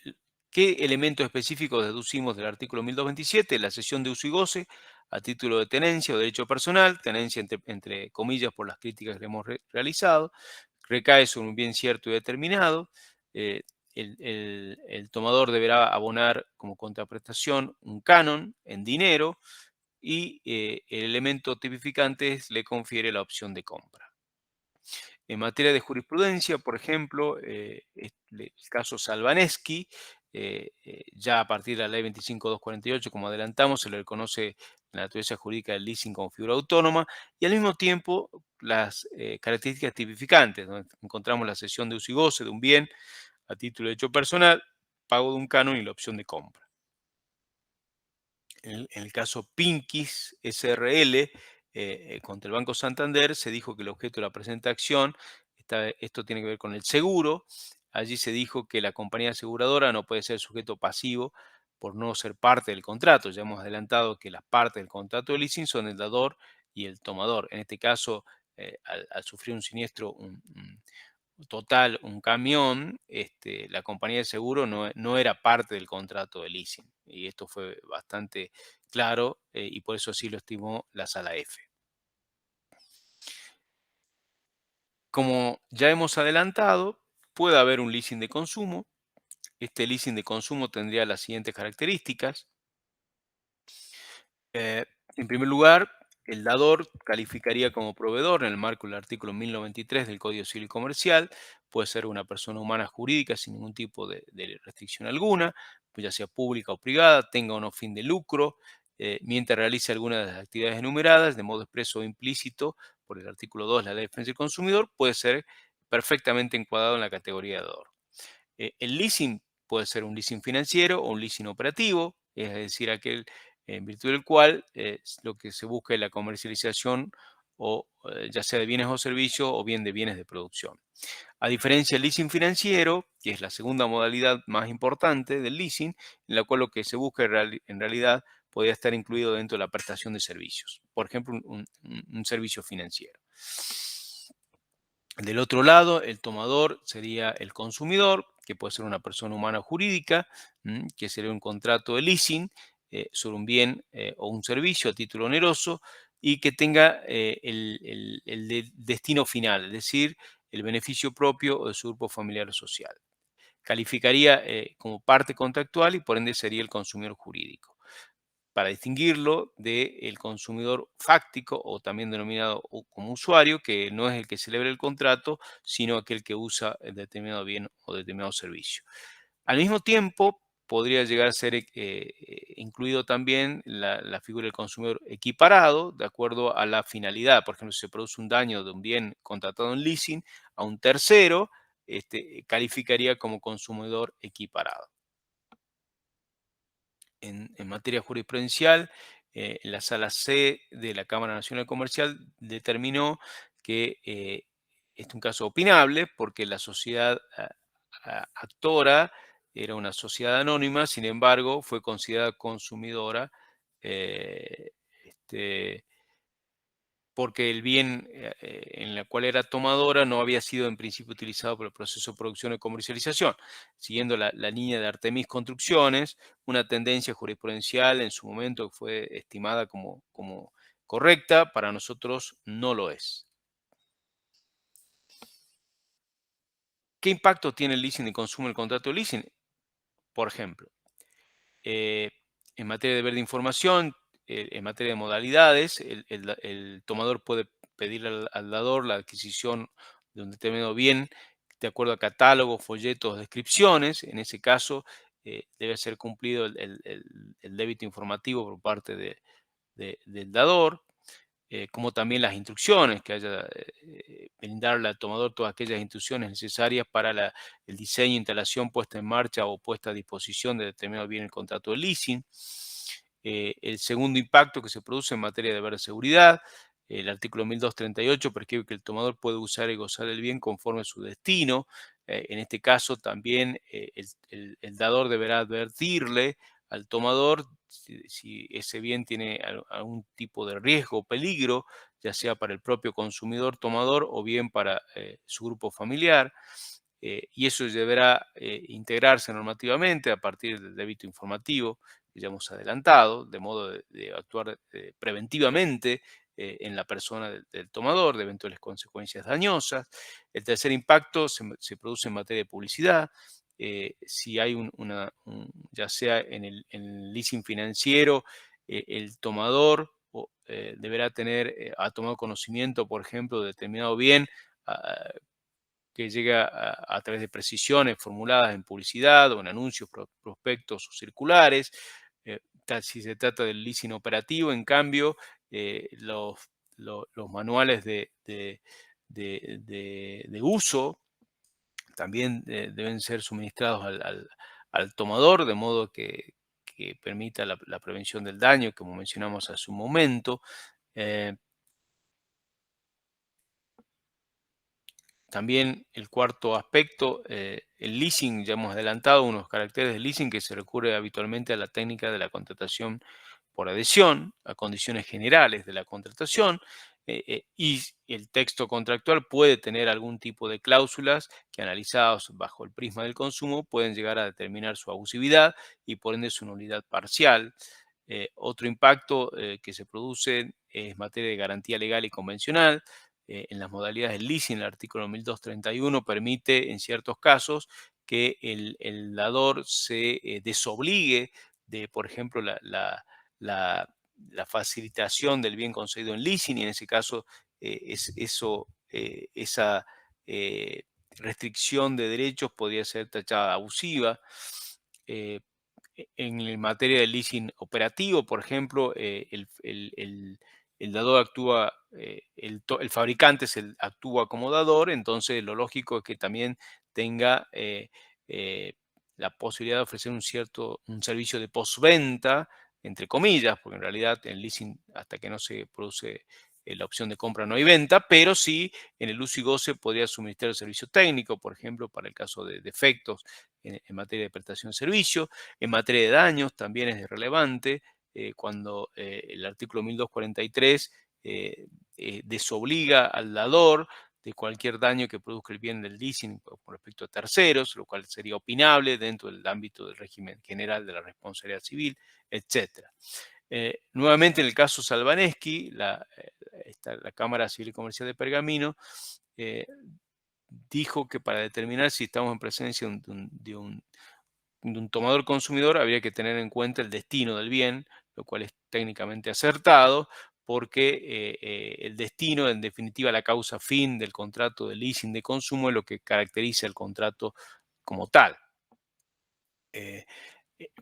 ¿qué elementos específicos deducimos del artículo 1227? La cesión de uso y goce a título de tenencia o derecho personal, tenencia entre comillas por las críticas que le hemos realizado, recae sobre un bien cierto y determinado. eh, el tomador deberá abonar como contraprestación un canon en dinero y el elemento tipificante le confiere la opción de compra. En materia de jurisprudencia, por ejemplo, el caso Salvaneschi, ya a partir de la ley 25.248, como adelantamos, se le reconoce la naturaleza jurídica del leasing como figura autónoma y al mismo tiempo las características tipificantes, donde encontramos la cesión de uso y goce de un bien a título de hecho personal, pago de un canon y la opción de compra. En el caso Pinquis SRL contra el Banco Santander, se dijo que el objeto de la presente acción, esto tiene que ver con el seguro. Allí se dijo que la compañía aseguradora no puede ser sujeto pasivo por no ser parte del contrato. Ya hemos adelantado que las partes del contrato de leasing son el dador y el tomador. En este caso, al sufrir un siniestro, total, un camión, la compañía de seguro no era parte del contrato de leasing. Y esto fue bastante claro y por eso así lo estimó la sala F. Como ya hemos adelantado, puede haber un leasing de consumo. Este leasing de consumo tendría las siguientes características. Eh, en primer lugar, el dador calificaría como proveedor en el marco del artículo 1093 del Código Civil y Comercial. Puede ser una persona humana jurídica sin ningún tipo de restricción alguna, pues ya sea pública o privada, tenga o no fin de lucro, mientras realice alguna de las actividades enumeradas, de modo expreso o implícito, por el artículo 2 de la Ley de Defensa del Consumidor, puede ser perfectamente encuadrado en la categoría de dador. El leasing puede ser un leasing financiero o un leasing operativo, es decir, aquel en virtud del cual lo que se busca es la comercialización o ya sea de bienes o servicios o bien de bienes de producción. A diferencia del leasing financiero, que es la segunda modalidad más importante del leasing, en la cual lo que se busca en realidad podría estar incluido dentro de la prestación de servicios, por ejemplo, un servicio financiero. Del otro lado, el tomador sería el consumidor, que puede ser una persona humana o jurídica, que sería un contrato de leasing sobre un bien o un servicio a título oneroso y que tenga destino final, es decir, el beneficio propio o de su grupo familiar o social. Calificaría como parte contractual y por ende sería el consumidor jurídico para distinguirlo del consumidor fáctico o también denominado como usuario, que no es el que celebra el contrato, sino aquel que usa el determinado bien o determinado servicio. Al mismo tiempo, podría llegar a ser incluido también la figura del consumidor equiparado de acuerdo a la finalidad. Por ejemplo, si se produce un daño de un bien contratado en leasing a un tercero, calificaría como consumidor equiparado. En materia jurisprudencial, la sala C de la Cámara Nacional Comercial determinó que este es un caso opinable porque la sociedad actora era una sociedad anónima, sin embargo, fue considerada consumidora. eh, este, Porque el bien en la cual era tomadora no había sido en principio utilizado por el proceso de producción y comercialización. Siguiendo la línea de Artemis Construcciones, una tendencia jurisprudencial en su momento que fue estimada como correcta, para nosotros no lo es. ¿Qué impacto tiene el leasing de consumo en el contrato de leasing? Por ejemplo, Eh, en materia de deber de información, en materia de modalidades, el tomador puede pedir al dador la adquisición de un determinado bien de acuerdo a catálogos, folletos, descripciones. En ese caso, debe ser cumplido el débito informativo por parte del dador, como también las instrucciones, que haya, brindarle al tomador todas aquellas instrucciones necesarias para el diseño, instalación, puesta en marcha o puesta a disposición de determinado bien en el contrato de leasing. El segundo impacto que se produce en materia de deber de seguridad, El artículo 1238 prescribe que el tomador puede usar y gozar el bien conforme a su destino. En este caso también el dador deberá advertirle al tomador si ese bien tiene algún tipo de riesgo o peligro, ya sea para el propio consumidor tomador o bien para su grupo familiar. Y eso deberá integrarse normativamente a partir del débito informativo que ya hemos adelantado, de modo de actuar preventivamente en la persona del tomador de eventuales consecuencias dañosas. El tercer impacto se produce en materia de publicidad. Si hay ya sea en el leasing financiero, el tomador deberá ha tomado conocimiento, por ejemplo, de determinado bien ah, que llega a través de precisiones formuladas en publicidad o en anuncios, prospectos o circulares. Si se trata del leasing operativo, en cambio, los manuales de uso también deben ser suministrados al tomador, de modo que permita la prevención del daño, como mencionamos hace un momento. Eh, También el cuarto aspecto, el leasing, ya hemos adelantado unos caracteres del leasing que se recurre habitualmente a la técnica de la contratación por adhesión, a condiciones generales de la contratación, y el texto contractual puede tener algún tipo de cláusulas que analizados bajo el prisma del consumo pueden llegar a determinar su abusividad y por ende su nulidad parcial. Otro impacto que se produce es materia de garantía legal y convencional. En las modalidades del leasing, el artículo 1231 permite en ciertos casos que el dador se desobligue de, por ejemplo, la- la facilitación del bien concedido en leasing, y en ese caso esa eh, restricción de derechos podría ser tachada abusiva. Eh, en materia de leasing operativo, por ejemplo, el dador actúa, el fabricante actúa como dador, entonces lo lógico es que también tenga la posibilidad de ofrecer un servicio de postventa, entre comillas, porque en realidad en leasing, hasta que no se produce la opción de compra, no hay venta, pero sí en el uso y goce podría suministrar el servicio técnico, por ejemplo, para el caso de defectos en materia de prestación de servicio. En materia de daños también es relevante cuando el artículo 1243 desobliga al dador de cualquier daño que produzca el bien del leasing con respecto a terceros, lo cual sería opinable dentro del ámbito del régimen general de la responsabilidad civil, etc. Nuevamente, en el caso Salvaneschi, la Cámara Civil y Comercial de Pergamino eh, dijo que para determinar si estamos en presencia de un tomador consumidor habría que tener en cuenta el destino del bien, lo cual es técnicamente acertado, porque el destino, en definitiva, la causa fin del contrato de leasing de consumo es lo que caracteriza el contrato como tal. Eh,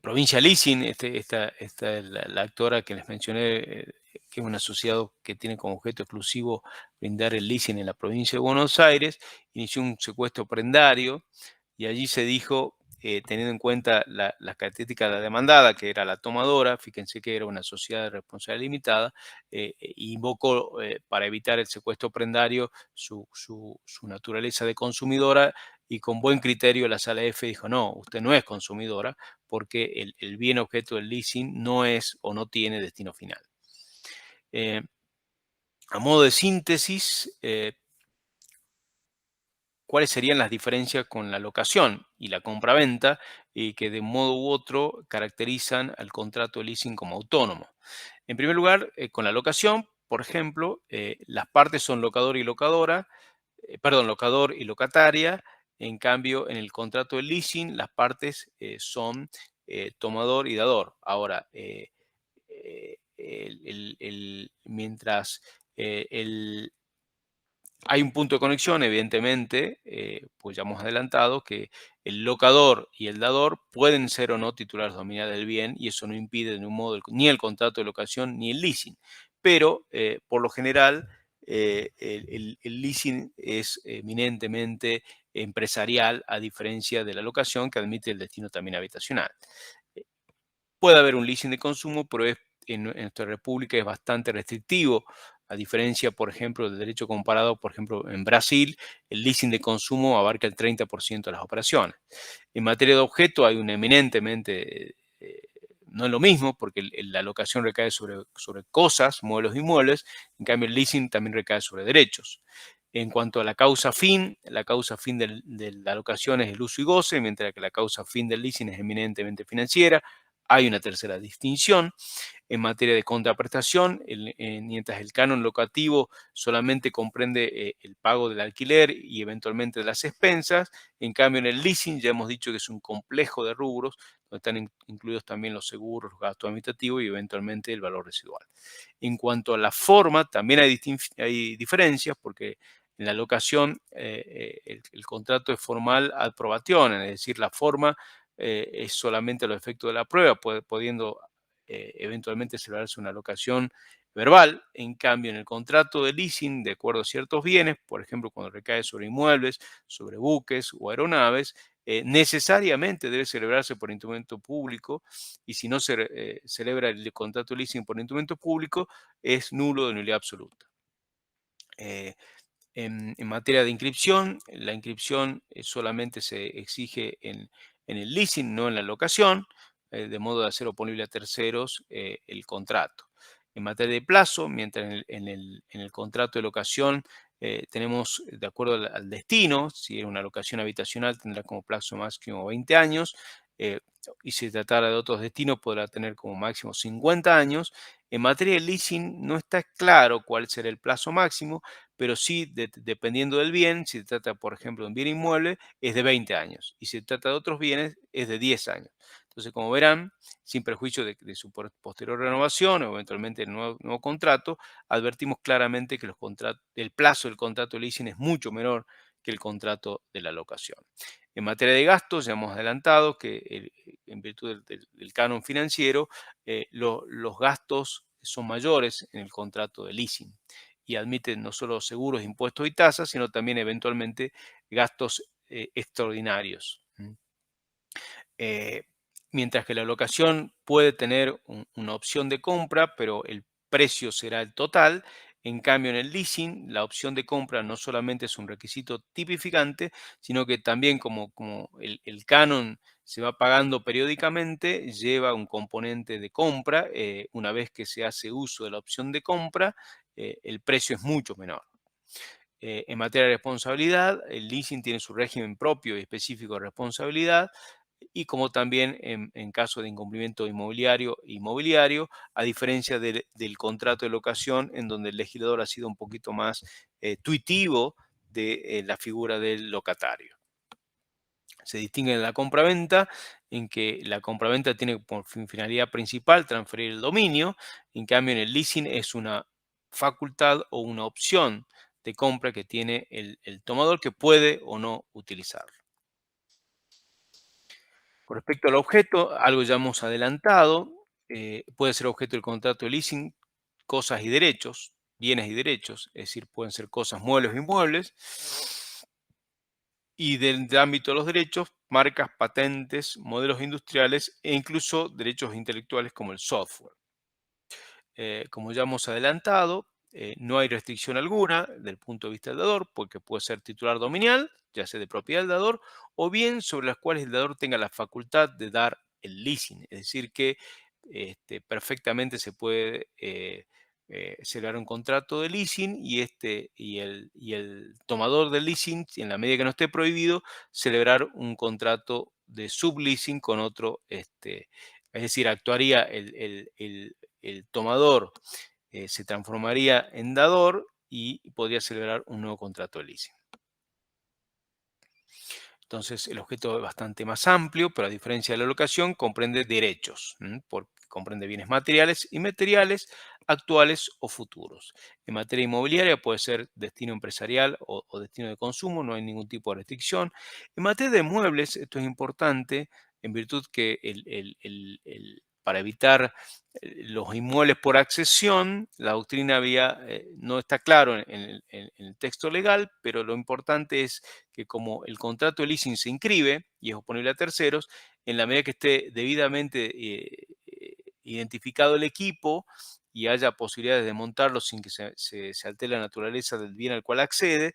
Provincia Leasing, esta es la actora que les mencioné, que es un asociado que tiene como objeto exclusivo brindar el leasing en la provincia de Buenos Aires, inició un secuestro prendario y allí se dijo, teniendo en cuenta las características de la demandada, que era la tomadora, fíjense que era una sociedad de responsabilidad limitada, invocó para evitar el secuestro prendario su naturaleza de consumidora y con buen criterio la sala F dijo, no, usted no es consumidora porque el bien objeto del leasing no es o no tiene destino final. Eh, a modo de síntesis, ¿cuáles serían las diferencias con la locación y la compraventa y que de un modo u otro caracterizan al contrato de leasing como autónomo? En primer lugar, con la locación, por ejemplo, las partes son locador y locadora, perdón, locador y locataria. En cambio, en el contrato de leasing, las partes son tomador y dador. Ahora, mientras el hay un punto de conexión, evidentemente, pues ya hemos adelantado que el locador y el dador pueden ser o no titulares dominantes del bien y eso no impide de ningún modo ni el contrato de locación ni el leasing. Pero, por lo general, el leasing es eminentemente empresarial a diferencia de la locación que admite el destino también habitacional. Eh, Puede haber un leasing de consumo, pero en nuestra república es bastante restrictivo A diferencia, por ejemplo, del derecho comparado, por ejemplo, en Brasil, el leasing de consumo abarca el 30% de las operaciones. En materia de objeto hay un eminentemente, no es lo mismo, porque la locación recae sobre cosas, muebles y inmuebles, en cambio el leasing también recae sobre derechos. En cuanto a la causa fin de la locación es el uso y goce, mientras que la causa fin del leasing es eminentemente financiera. Hay una tercera distinción en materia de contraprestación, mientras el canon locativo solamente comprende el pago del alquiler y eventualmente de las expensas. En cambio, en el leasing ya hemos dicho que es un complejo de rubros, donde están incluidos también los seguros, los gastos administrativos y eventualmente el valor residual. En cuanto a la forma, también hay diferencias, porque en la locación el contrato es formal ad probationem, es decir, la forma es solamente a los efectos de la prueba, pudiendo eventualmente celebrarse una locación verbal. En cambio, en el contrato de leasing, de acuerdo a ciertos bienes, por ejemplo, cuando recae sobre inmuebles, sobre buques o aeronaves, necesariamente debe celebrarse por instrumento público, y si no se celebra el contrato de leasing por instrumento público, es nulo de nulidad absoluta. Eh, en materia de inscripción, la inscripción solamente se exige en el leasing, no en la locación, de modo de hacer oponible a terceros el contrato. En materia de plazo, mientras en el contrato de locación tenemos, de acuerdo al destino, si es una locación habitacional tendrá como plazo máximo 20 años, eh, y si se tratara de otros destinos podrá tener como máximo 50 años. En materia de leasing no está claro cuál será el plazo máximo, pero sí, dependiendo del bien, si se trata, por ejemplo, de un bien inmueble, es de 20 años, y si se trata de otros bienes, es de 10 años. Entonces, como verán, sin perjuicio de su posterior renovación o eventualmente el nuevo contrato, advertimos claramente que el plazo del contrato de leasing es mucho menor que el contrato de la locación. En materia de gastos, ya hemos adelantado que en virtud del canon financiero, los gastos son mayores en el contrato de leasing y admiten no solo seguros, impuestos y tasas, sino también eventualmente gastos extraordinarios. Eh, Mientras que la locación puede tener una opción de compra, pero el precio será el total. En cambio, en el leasing, la opción de compra no solamente es un requisito tipificante, sino que también como el canon se va pagando periódicamente, lleva un componente de compra. Una vez que se hace uso de la opción de compra, el precio es mucho menor. En materia de responsabilidad, el leasing tiene su régimen propio y específico de responsabilidad, y como también en caso de incumplimiento inmobiliario, a diferencia del contrato de locación, en donde el legislador ha sido un poquito más tuitivo de la figura del locatario. Se distingue en la compraventa, en que la compraventa tiene por finalidad principal transferir el dominio. En cambio, en el leasing es una facultad o una opción de compra que tiene el tomador, que puede o no utilizarlo. Con respecto al objeto, algo ya hemos adelantado, puede ser objeto del contrato de leasing cosas y derechos, bienes y derechos, es decir, pueden ser cosas, muebles o inmuebles, y del ámbito de los derechos, marcas, patentes, modelos industriales e incluso derechos intelectuales como el software. Como ya hemos adelantado, no hay restricción alguna del punto de vista del dador, porque puede ser titular dominial, ya sea de propiedad del dador, o bien sobre las cuales el dador tenga la facultad de dar el leasing. Es decir, que perfectamente se puede celebrar un contrato de leasing, y el tomador del leasing, en la medida que no esté prohibido, celebrar un contrato de subleasing con otro. Es decir, actuaría el tomador, se transformaría en dador y podría celebrar un nuevo contrato de leasing. Entonces, el objeto es bastante más amplio, pero a diferencia de la locación, comprende derechos, porque comprende bienes materiales y inmateriales, actuales o futuros. En materia inmobiliaria puede ser destino empresarial o destino de consumo, no hay ningún tipo de restricción. En materia de muebles, esto es importante en virtud que para evitar los inmuebles por accesión, la doctrina no está claro en el texto legal, pero lo importante es que como el contrato de leasing se inscribe y es oponible a terceros, en la medida que esté debidamente identificado el equipo, y haya posibilidades de montarlo sin que se altere la naturaleza del bien al cual accede,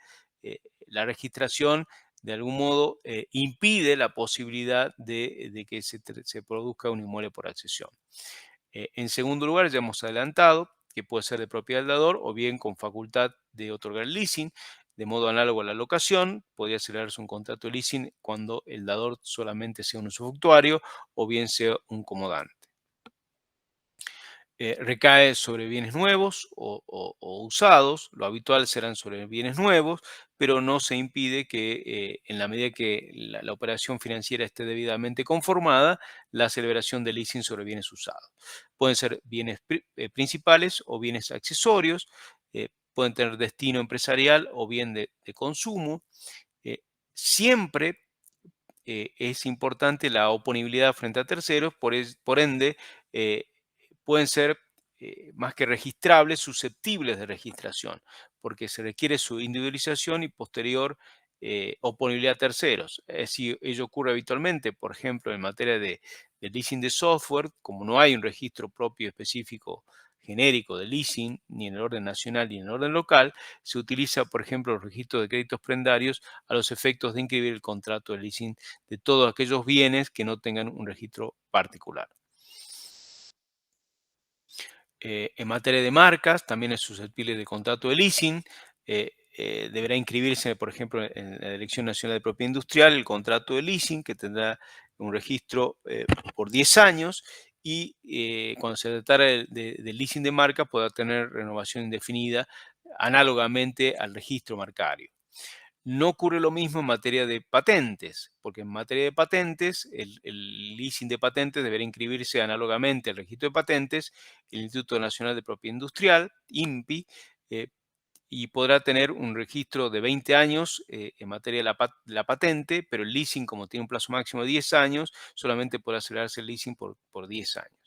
la registración de algún modo impide la posibilidad de que se produzca un inmueble por accesión. En segundo lugar, ya hemos adelantado que puede ser de propiedad del dador o bien con facultad de otorgar leasing, de modo análogo a la locación. Podría celebrarse un contrato de leasing cuando el dador solamente sea un usufructuario o bien sea un comodante. Recae sobre bienes nuevos o usados. Lo habitual serán sobre bienes nuevos, pero no se impide que en la medida que la operación financiera esté debidamente conformada, la celebración de leasing sobre bienes usados. Pueden ser bienes principales o bienes accesorios, pueden tener destino empresarial o bien de consumo. eh, Siempre es importante la oponibilidad frente a terceros, por ende, eh, pueden ser más que registrables, susceptibles de registración, porque se requiere su individualización y posterior oponibilidad a terceros. Es decir, ello ocurre habitualmente, por ejemplo, en materia de leasing de software, como no hay un registro propio específico genérico de leasing, ni en el orden nacional ni en el orden local, se utiliza, por ejemplo, los registros de créditos prendarios a los efectos de inscribir el contrato de leasing de todos aquellos bienes que no tengan un registro particular. En materia de marcas, también es susceptible de contrato de leasing. Deberá inscribirse, por ejemplo, en la Dirección Nacional de Propiedad Industrial el contrato de leasing, que tendrá un registro por 10 años y cuando se tratara de leasing de marca podrá tener renovación indefinida análogamente al registro marcario. No ocurre lo mismo en materia de patentes, porque en materia de patentes, el leasing de patentes deberá inscribirse análogamente al registro de patentes, el Instituto Nacional de Propiedad Industrial, INPI, eh, y podrá tener un registro de 20 años en materia de la patente, pero el leasing, como tiene un plazo máximo de 10 años, solamente podrá acelerarse el leasing por 10 años.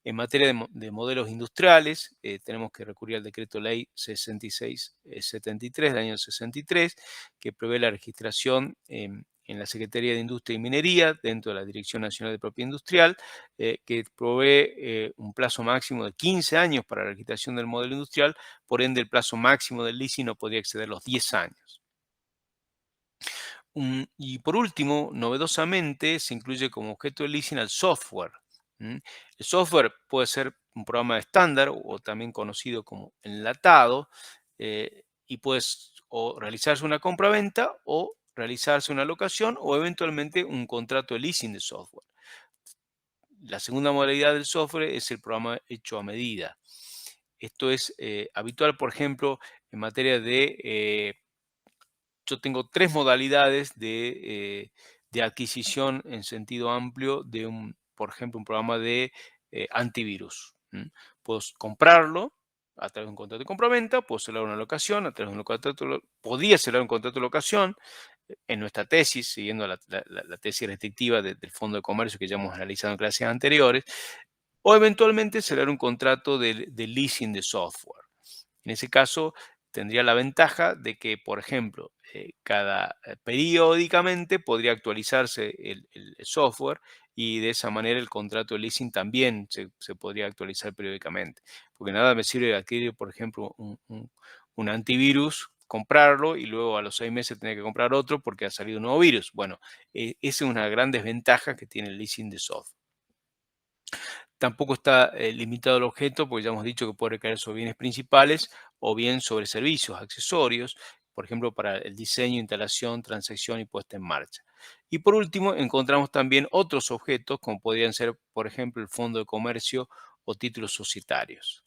En materia de modelos industriales, tenemos que recurrir al decreto ley 6673 del año 63, que prevé la registración en la Secretaría de Industria y Minería, dentro de la Dirección Nacional de Propiedad Industrial, que provee un plazo máximo de 15 años para la registración del modelo industrial, por ende el plazo máximo del leasing no podría exceder los 10 años. Y por último, novedosamente, se incluye como objeto de leasing al software. ¿M? El software puede ser un programa estándar o también conocido como enlatado, y puedes o realizarse una compra-venta o realizarse una locación o eventualmente un contrato de leasing de software. La segunda modalidad del software es el programa hecho a medida. Esto es habitual, por ejemplo, en materia de yo tengo tres modalidades de adquisición en sentido amplio de por ejemplo, un programa de antivirus. Puedo comprarlo a través de un contrato de compraventa, puedo celebrar una locación a través de un contrato, podría celebrar un contrato de locación en nuestra tesis, siguiendo la tesis restrictiva del Fondo de Comercio que ya hemos analizado en clases anteriores, o eventualmente celebrar un contrato de leasing de software. En ese caso, tendría la ventaja de que, por ejemplo, periódicamente podría actualizarse el software y de esa manera el contrato de leasing también se podría actualizar periódicamente. Porque nada me sirve adquirir, por ejemplo, un antivirus, comprarlo y luego a los 6 meses tener que comprar otro porque ha salido un nuevo virus. Bueno, esa es una gran desventaja que tiene el leasing de software. Tampoco está limitado el objeto, porque ya hemos dicho que puede recaer sobre bienes principales o bien sobre servicios, accesorios, por ejemplo, para el diseño, instalación, transacción y puesta en marcha. Y por último, encontramos también otros objetos, como podrían ser, por ejemplo, el fondo de comercio o títulos societarios.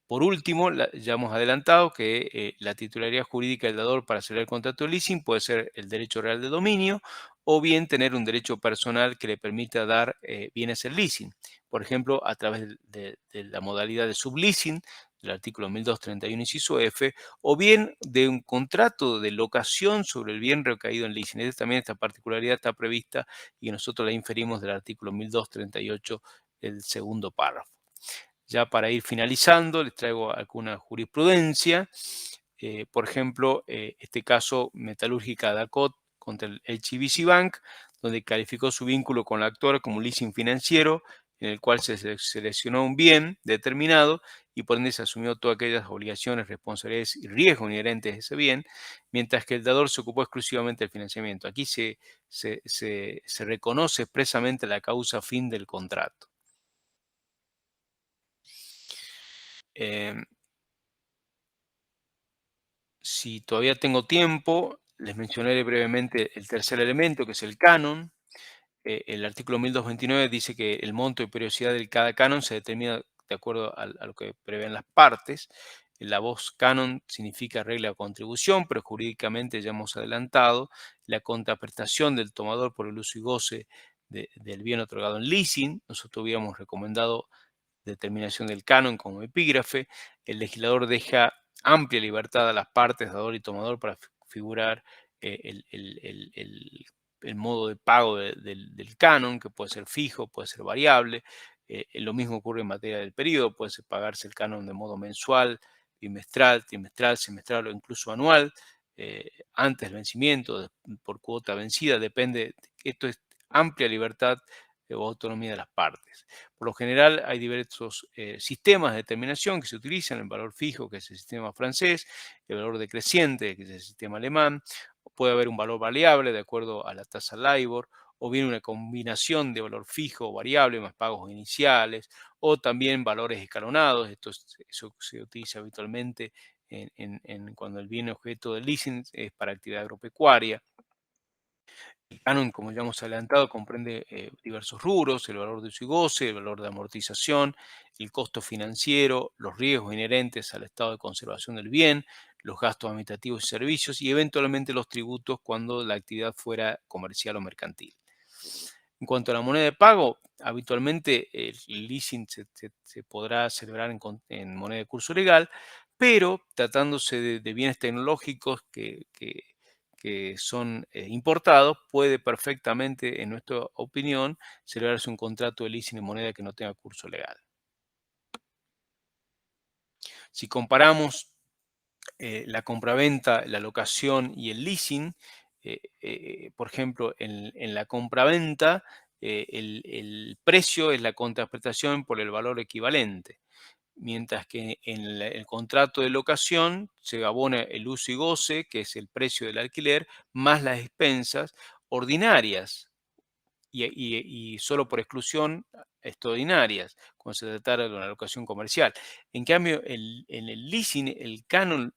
Por último, ya hemos adelantado que la titularidad jurídica del dador para celebrar el contrato de leasing puede ser el derecho real de dominio o bien tener un derecho personal que le permita dar bienes en leasing. Por ejemplo, a través de la modalidad de subleasing, del artículo 1231 inciso F, o bien de un contrato de locación sobre el bien recaído en leasing. También esta particularidad está prevista y nosotros la inferimos del artículo 1238, el segundo párrafo. Ya para ir finalizando, les traigo alguna jurisprudencia. Por ejemplo, este caso Metalúrgica Dacot contra el HSBC Bank, donde calificó su vínculo con la actora como un leasing financiero en el cual seleccionó un bien determinado y por ende se asumió todas aquellas obligaciones, responsabilidades y riesgos inherentes a ese bien, mientras que el dador se ocupó exclusivamente del financiamiento. Aquí se reconoce expresamente la causa fin del contrato. Em, si todavía tengo tiempo, les mencionaré brevemente el tercer elemento, que es el canon. El artículo 1229 dice que el monto y periodicidad de cada canon se determina de acuerdo a lo que prevén las partes. La voz canon significa regla o contribución, pero jurídicamente ya hemos adelantado la contraprestación del tomador por el uso y goce del bien otorgado en leasing. Nosotros hubiéramos recomendado determinación del canon como epígrafe. El legislador deja amplia libertad a las partes, dador y tomador, para figurar el modo de pago del canon, que puede ser fijo, puede ser variable. Lo mismo ocurre en materia del periodo, puede pagarse el canon de modo mensual, bimestral, trimestral, semestral o incluso anual, antes del vencimiento, por cuota vencida, depende. Esto es amplia libertad o autonomía de las partes. Por lo general hay diversos sistemas de determinación que se utilizan, el valor fijo, que es el sistema francés, el valor decreciente, que es el sistema alemán. Puede haber un valor variable de acuerdo a la tasa LIBOR, o bien una combinación de valor fijo o variable más pagos iniciales, o también valores escalonados. Eso se utiliza habitualmente cuando el bien objeto del leasing es para actividad agropecuaria. El canon, como ya hemos adelantado, comprende diversos rubros: el valor de uso y goce, el valor de amortización, el costo financiero, los riesgos inherentes al estado de conservación del bien, los gastos administrativos y servicios y eventualmente los tributos cuando la actividad fuera comercial o mercantil. En cuanto a la moneda de pago, habitualmente el leasing se podrá celebrar en moneda de curso legal, pero tratándose de bienes tecnológicos que son importados, puede perfectamente, en nuestra opinión, celebrarse un contrato de leasing en moneda que no tenga curso legal. Si comparamos la compraventa, la locación y el leasing, por ejemplo, en la compraventa, el precio es la contraprestación por el valor equivalente, mientras que en el contrato de locación se abona el uso y goce, que es el precio del alquiler, más las expensas ordinarias y solo por exclusión extraordinarias, cuando se tratara de una locación comercial. En cambio, en el leasing, el canon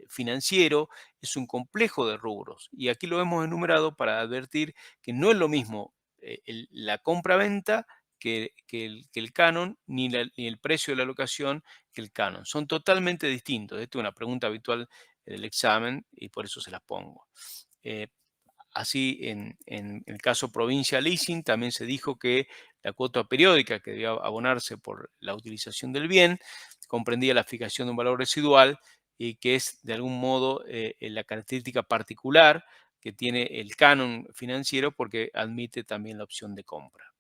financiero es un complejo de rubros, y aquí lo hemos enumerado para advertir que no es lo mismo la compra-venta que el canon, ni el precio de la locación que el canon. Son totalmente distintos. Esta es una pregunta habitual del examen y por eso se las pongo. Eh, Así, en el caso provincia leasing, también se dijo que la cuota periódica que debía abonarse por la utilización del bien comprendía la fijación de un valor residual, y que es de algún modo la característica particular que tiene el canon financiero, porque admite también la opción de compra.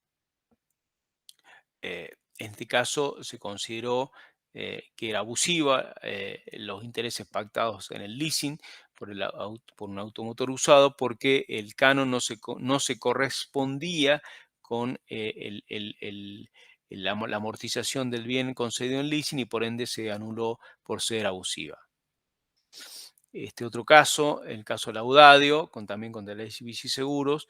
En este caso se consideró que era abusiva los intereses pactados en el leasing por un automotor usado, porque el canon no se correspondía con la amortización del bien concedido en leasing, y por ende se anuló por ser abusiva. Este otro caso, el caso Laudadio, también contra la SBC Seguros,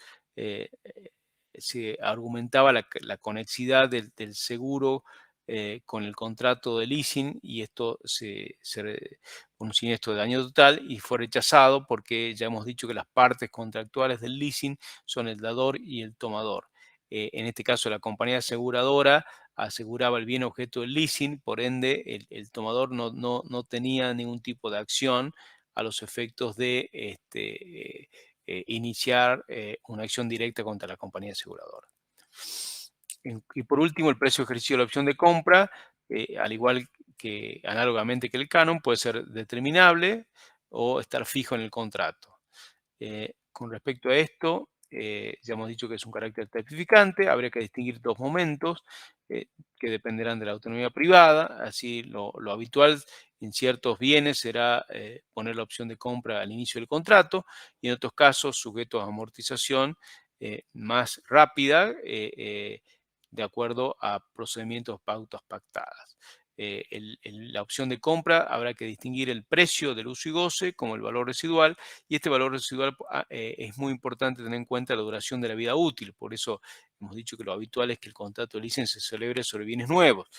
se argumentaba la conexidad del seguro con el contrato de leasing, y esto con un siniestro de daño total, y fue rechazado porque ya hemos dicho que las partes contractuales del leasing son el dador y el tomador. En este caso, la compañía aseguradora aseguraba el bien objeto del leasing, por ende el tomador no tenía ningún tipo de acción a los efectos de iniciar una acción directa contra la compañía aseguradora. Y por último, el precio ejercicio de la opción de compra, al igual que análogamente que el canon, puede ser determinable o estar fijo en el contrato. Con respecto a esto, ya hemos dicho que es un carácter tipificante. Habría que distinguir dos momentos que dependerán de la autonomía privada. Así, lo habitual en ciertos bienes será poner la opción de compra al inicio del contrato, y en otros casos, sujetos a amortización más rápida, de acuerdo a procedimientos, pautas pactadas. La opción de compra habrá que distinguir el precio del uso y goce como el valor residual, y este valor residual es muy importante tener en cuenta la duración de la vida útil. Por eso hemos dicho que lo habitual es que el contrato de leasing se celebre sobre bienes nuevos.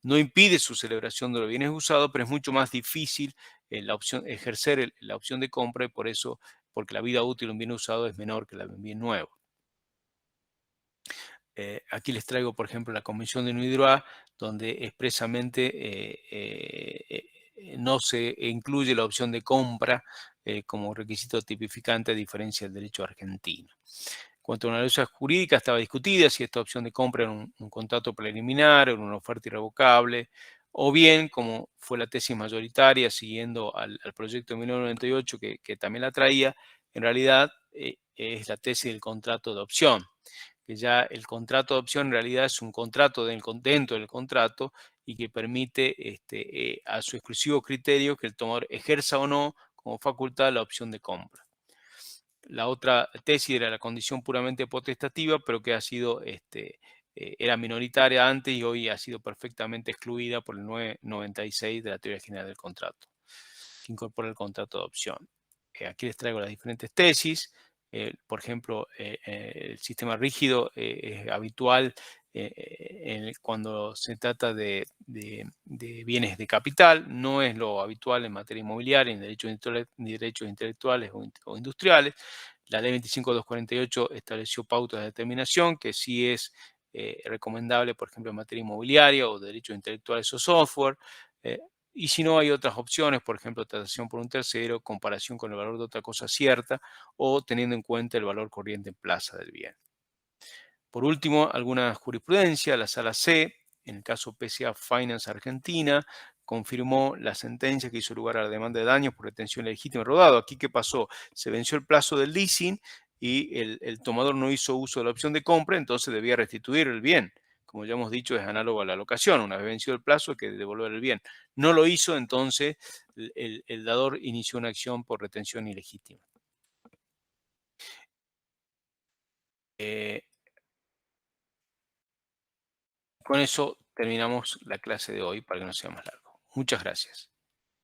No impide su celebración de los bienes usados, pero es mucho más difícil ejercer la opción de compra, y por eso, porque la vida útil de un bien usado es menor que la de un bien nuevo. Aquí les traigo, por ejemplo, la Convención de Nidroa, donde expresamente no se incluye la opción de compra como requisito tipificante, a diferencia del derecho argentino. En cuanto a una naturaleza jurídica, estaba discutida si esta opción de compra era un contrato preliminar, era una oferta irrevocable, o bien, como fue la tesis mayoritaria, siguiendo al proyecto de 1998 que también la traía, en realidad es la tesis del contrato de opción, que ya el contrato de opción en realidad es un contrato dentro del contrato, y que permite a su exclusivo criterio que el tomador ejerza o no como facultad la opción de compra. La otra tesis era la condición puramente potestativa, pero que era minoritaria antes y hoy ha sido perfectamente excluida por el 996 de la teoría general del contrato, que incorpora el contrato de opción. Aquí les traigo las diferentes tesis. Por ejemplo, el sistema rígido es habitual cuando se trata de bienes de capital. No es lo habitual en materia inmobiliaria, ni derechos intelectuales o industriales. La ley 25248 estableció pautas de determinación, que sí es recomendable, por ejemplo, en materia inmobiliaria o derechos intelectuales o software. eh, y si no, hay otras opciones, por ejemplo, tasación por un tercero, comparación con el valor de otra cosa cierta, o teniendo en cuenta el valor corriente en plaza del bien. Por último, alguna jurisprudencia. La Sala C, en el caso PCA Finance Argentina, confirmó la sentencia que hizo lugar a la demanda de daños por retención ilegítima y rodado. Aquí, ¿qué pasó? Se venció el plazo del leasing y el tomador no hizo uso de la opción de compra, entonces debía restituir el bien. Como ya hemos dicho, es análogo a la locación. Una vez vencido el plazo, hay que devolver el bien. No lo hizo, entonces el dador inició una acción por retención ilegítima. Eh, con eso terminamos la clase de hoy, para que no sea más largo. Muchas gracias.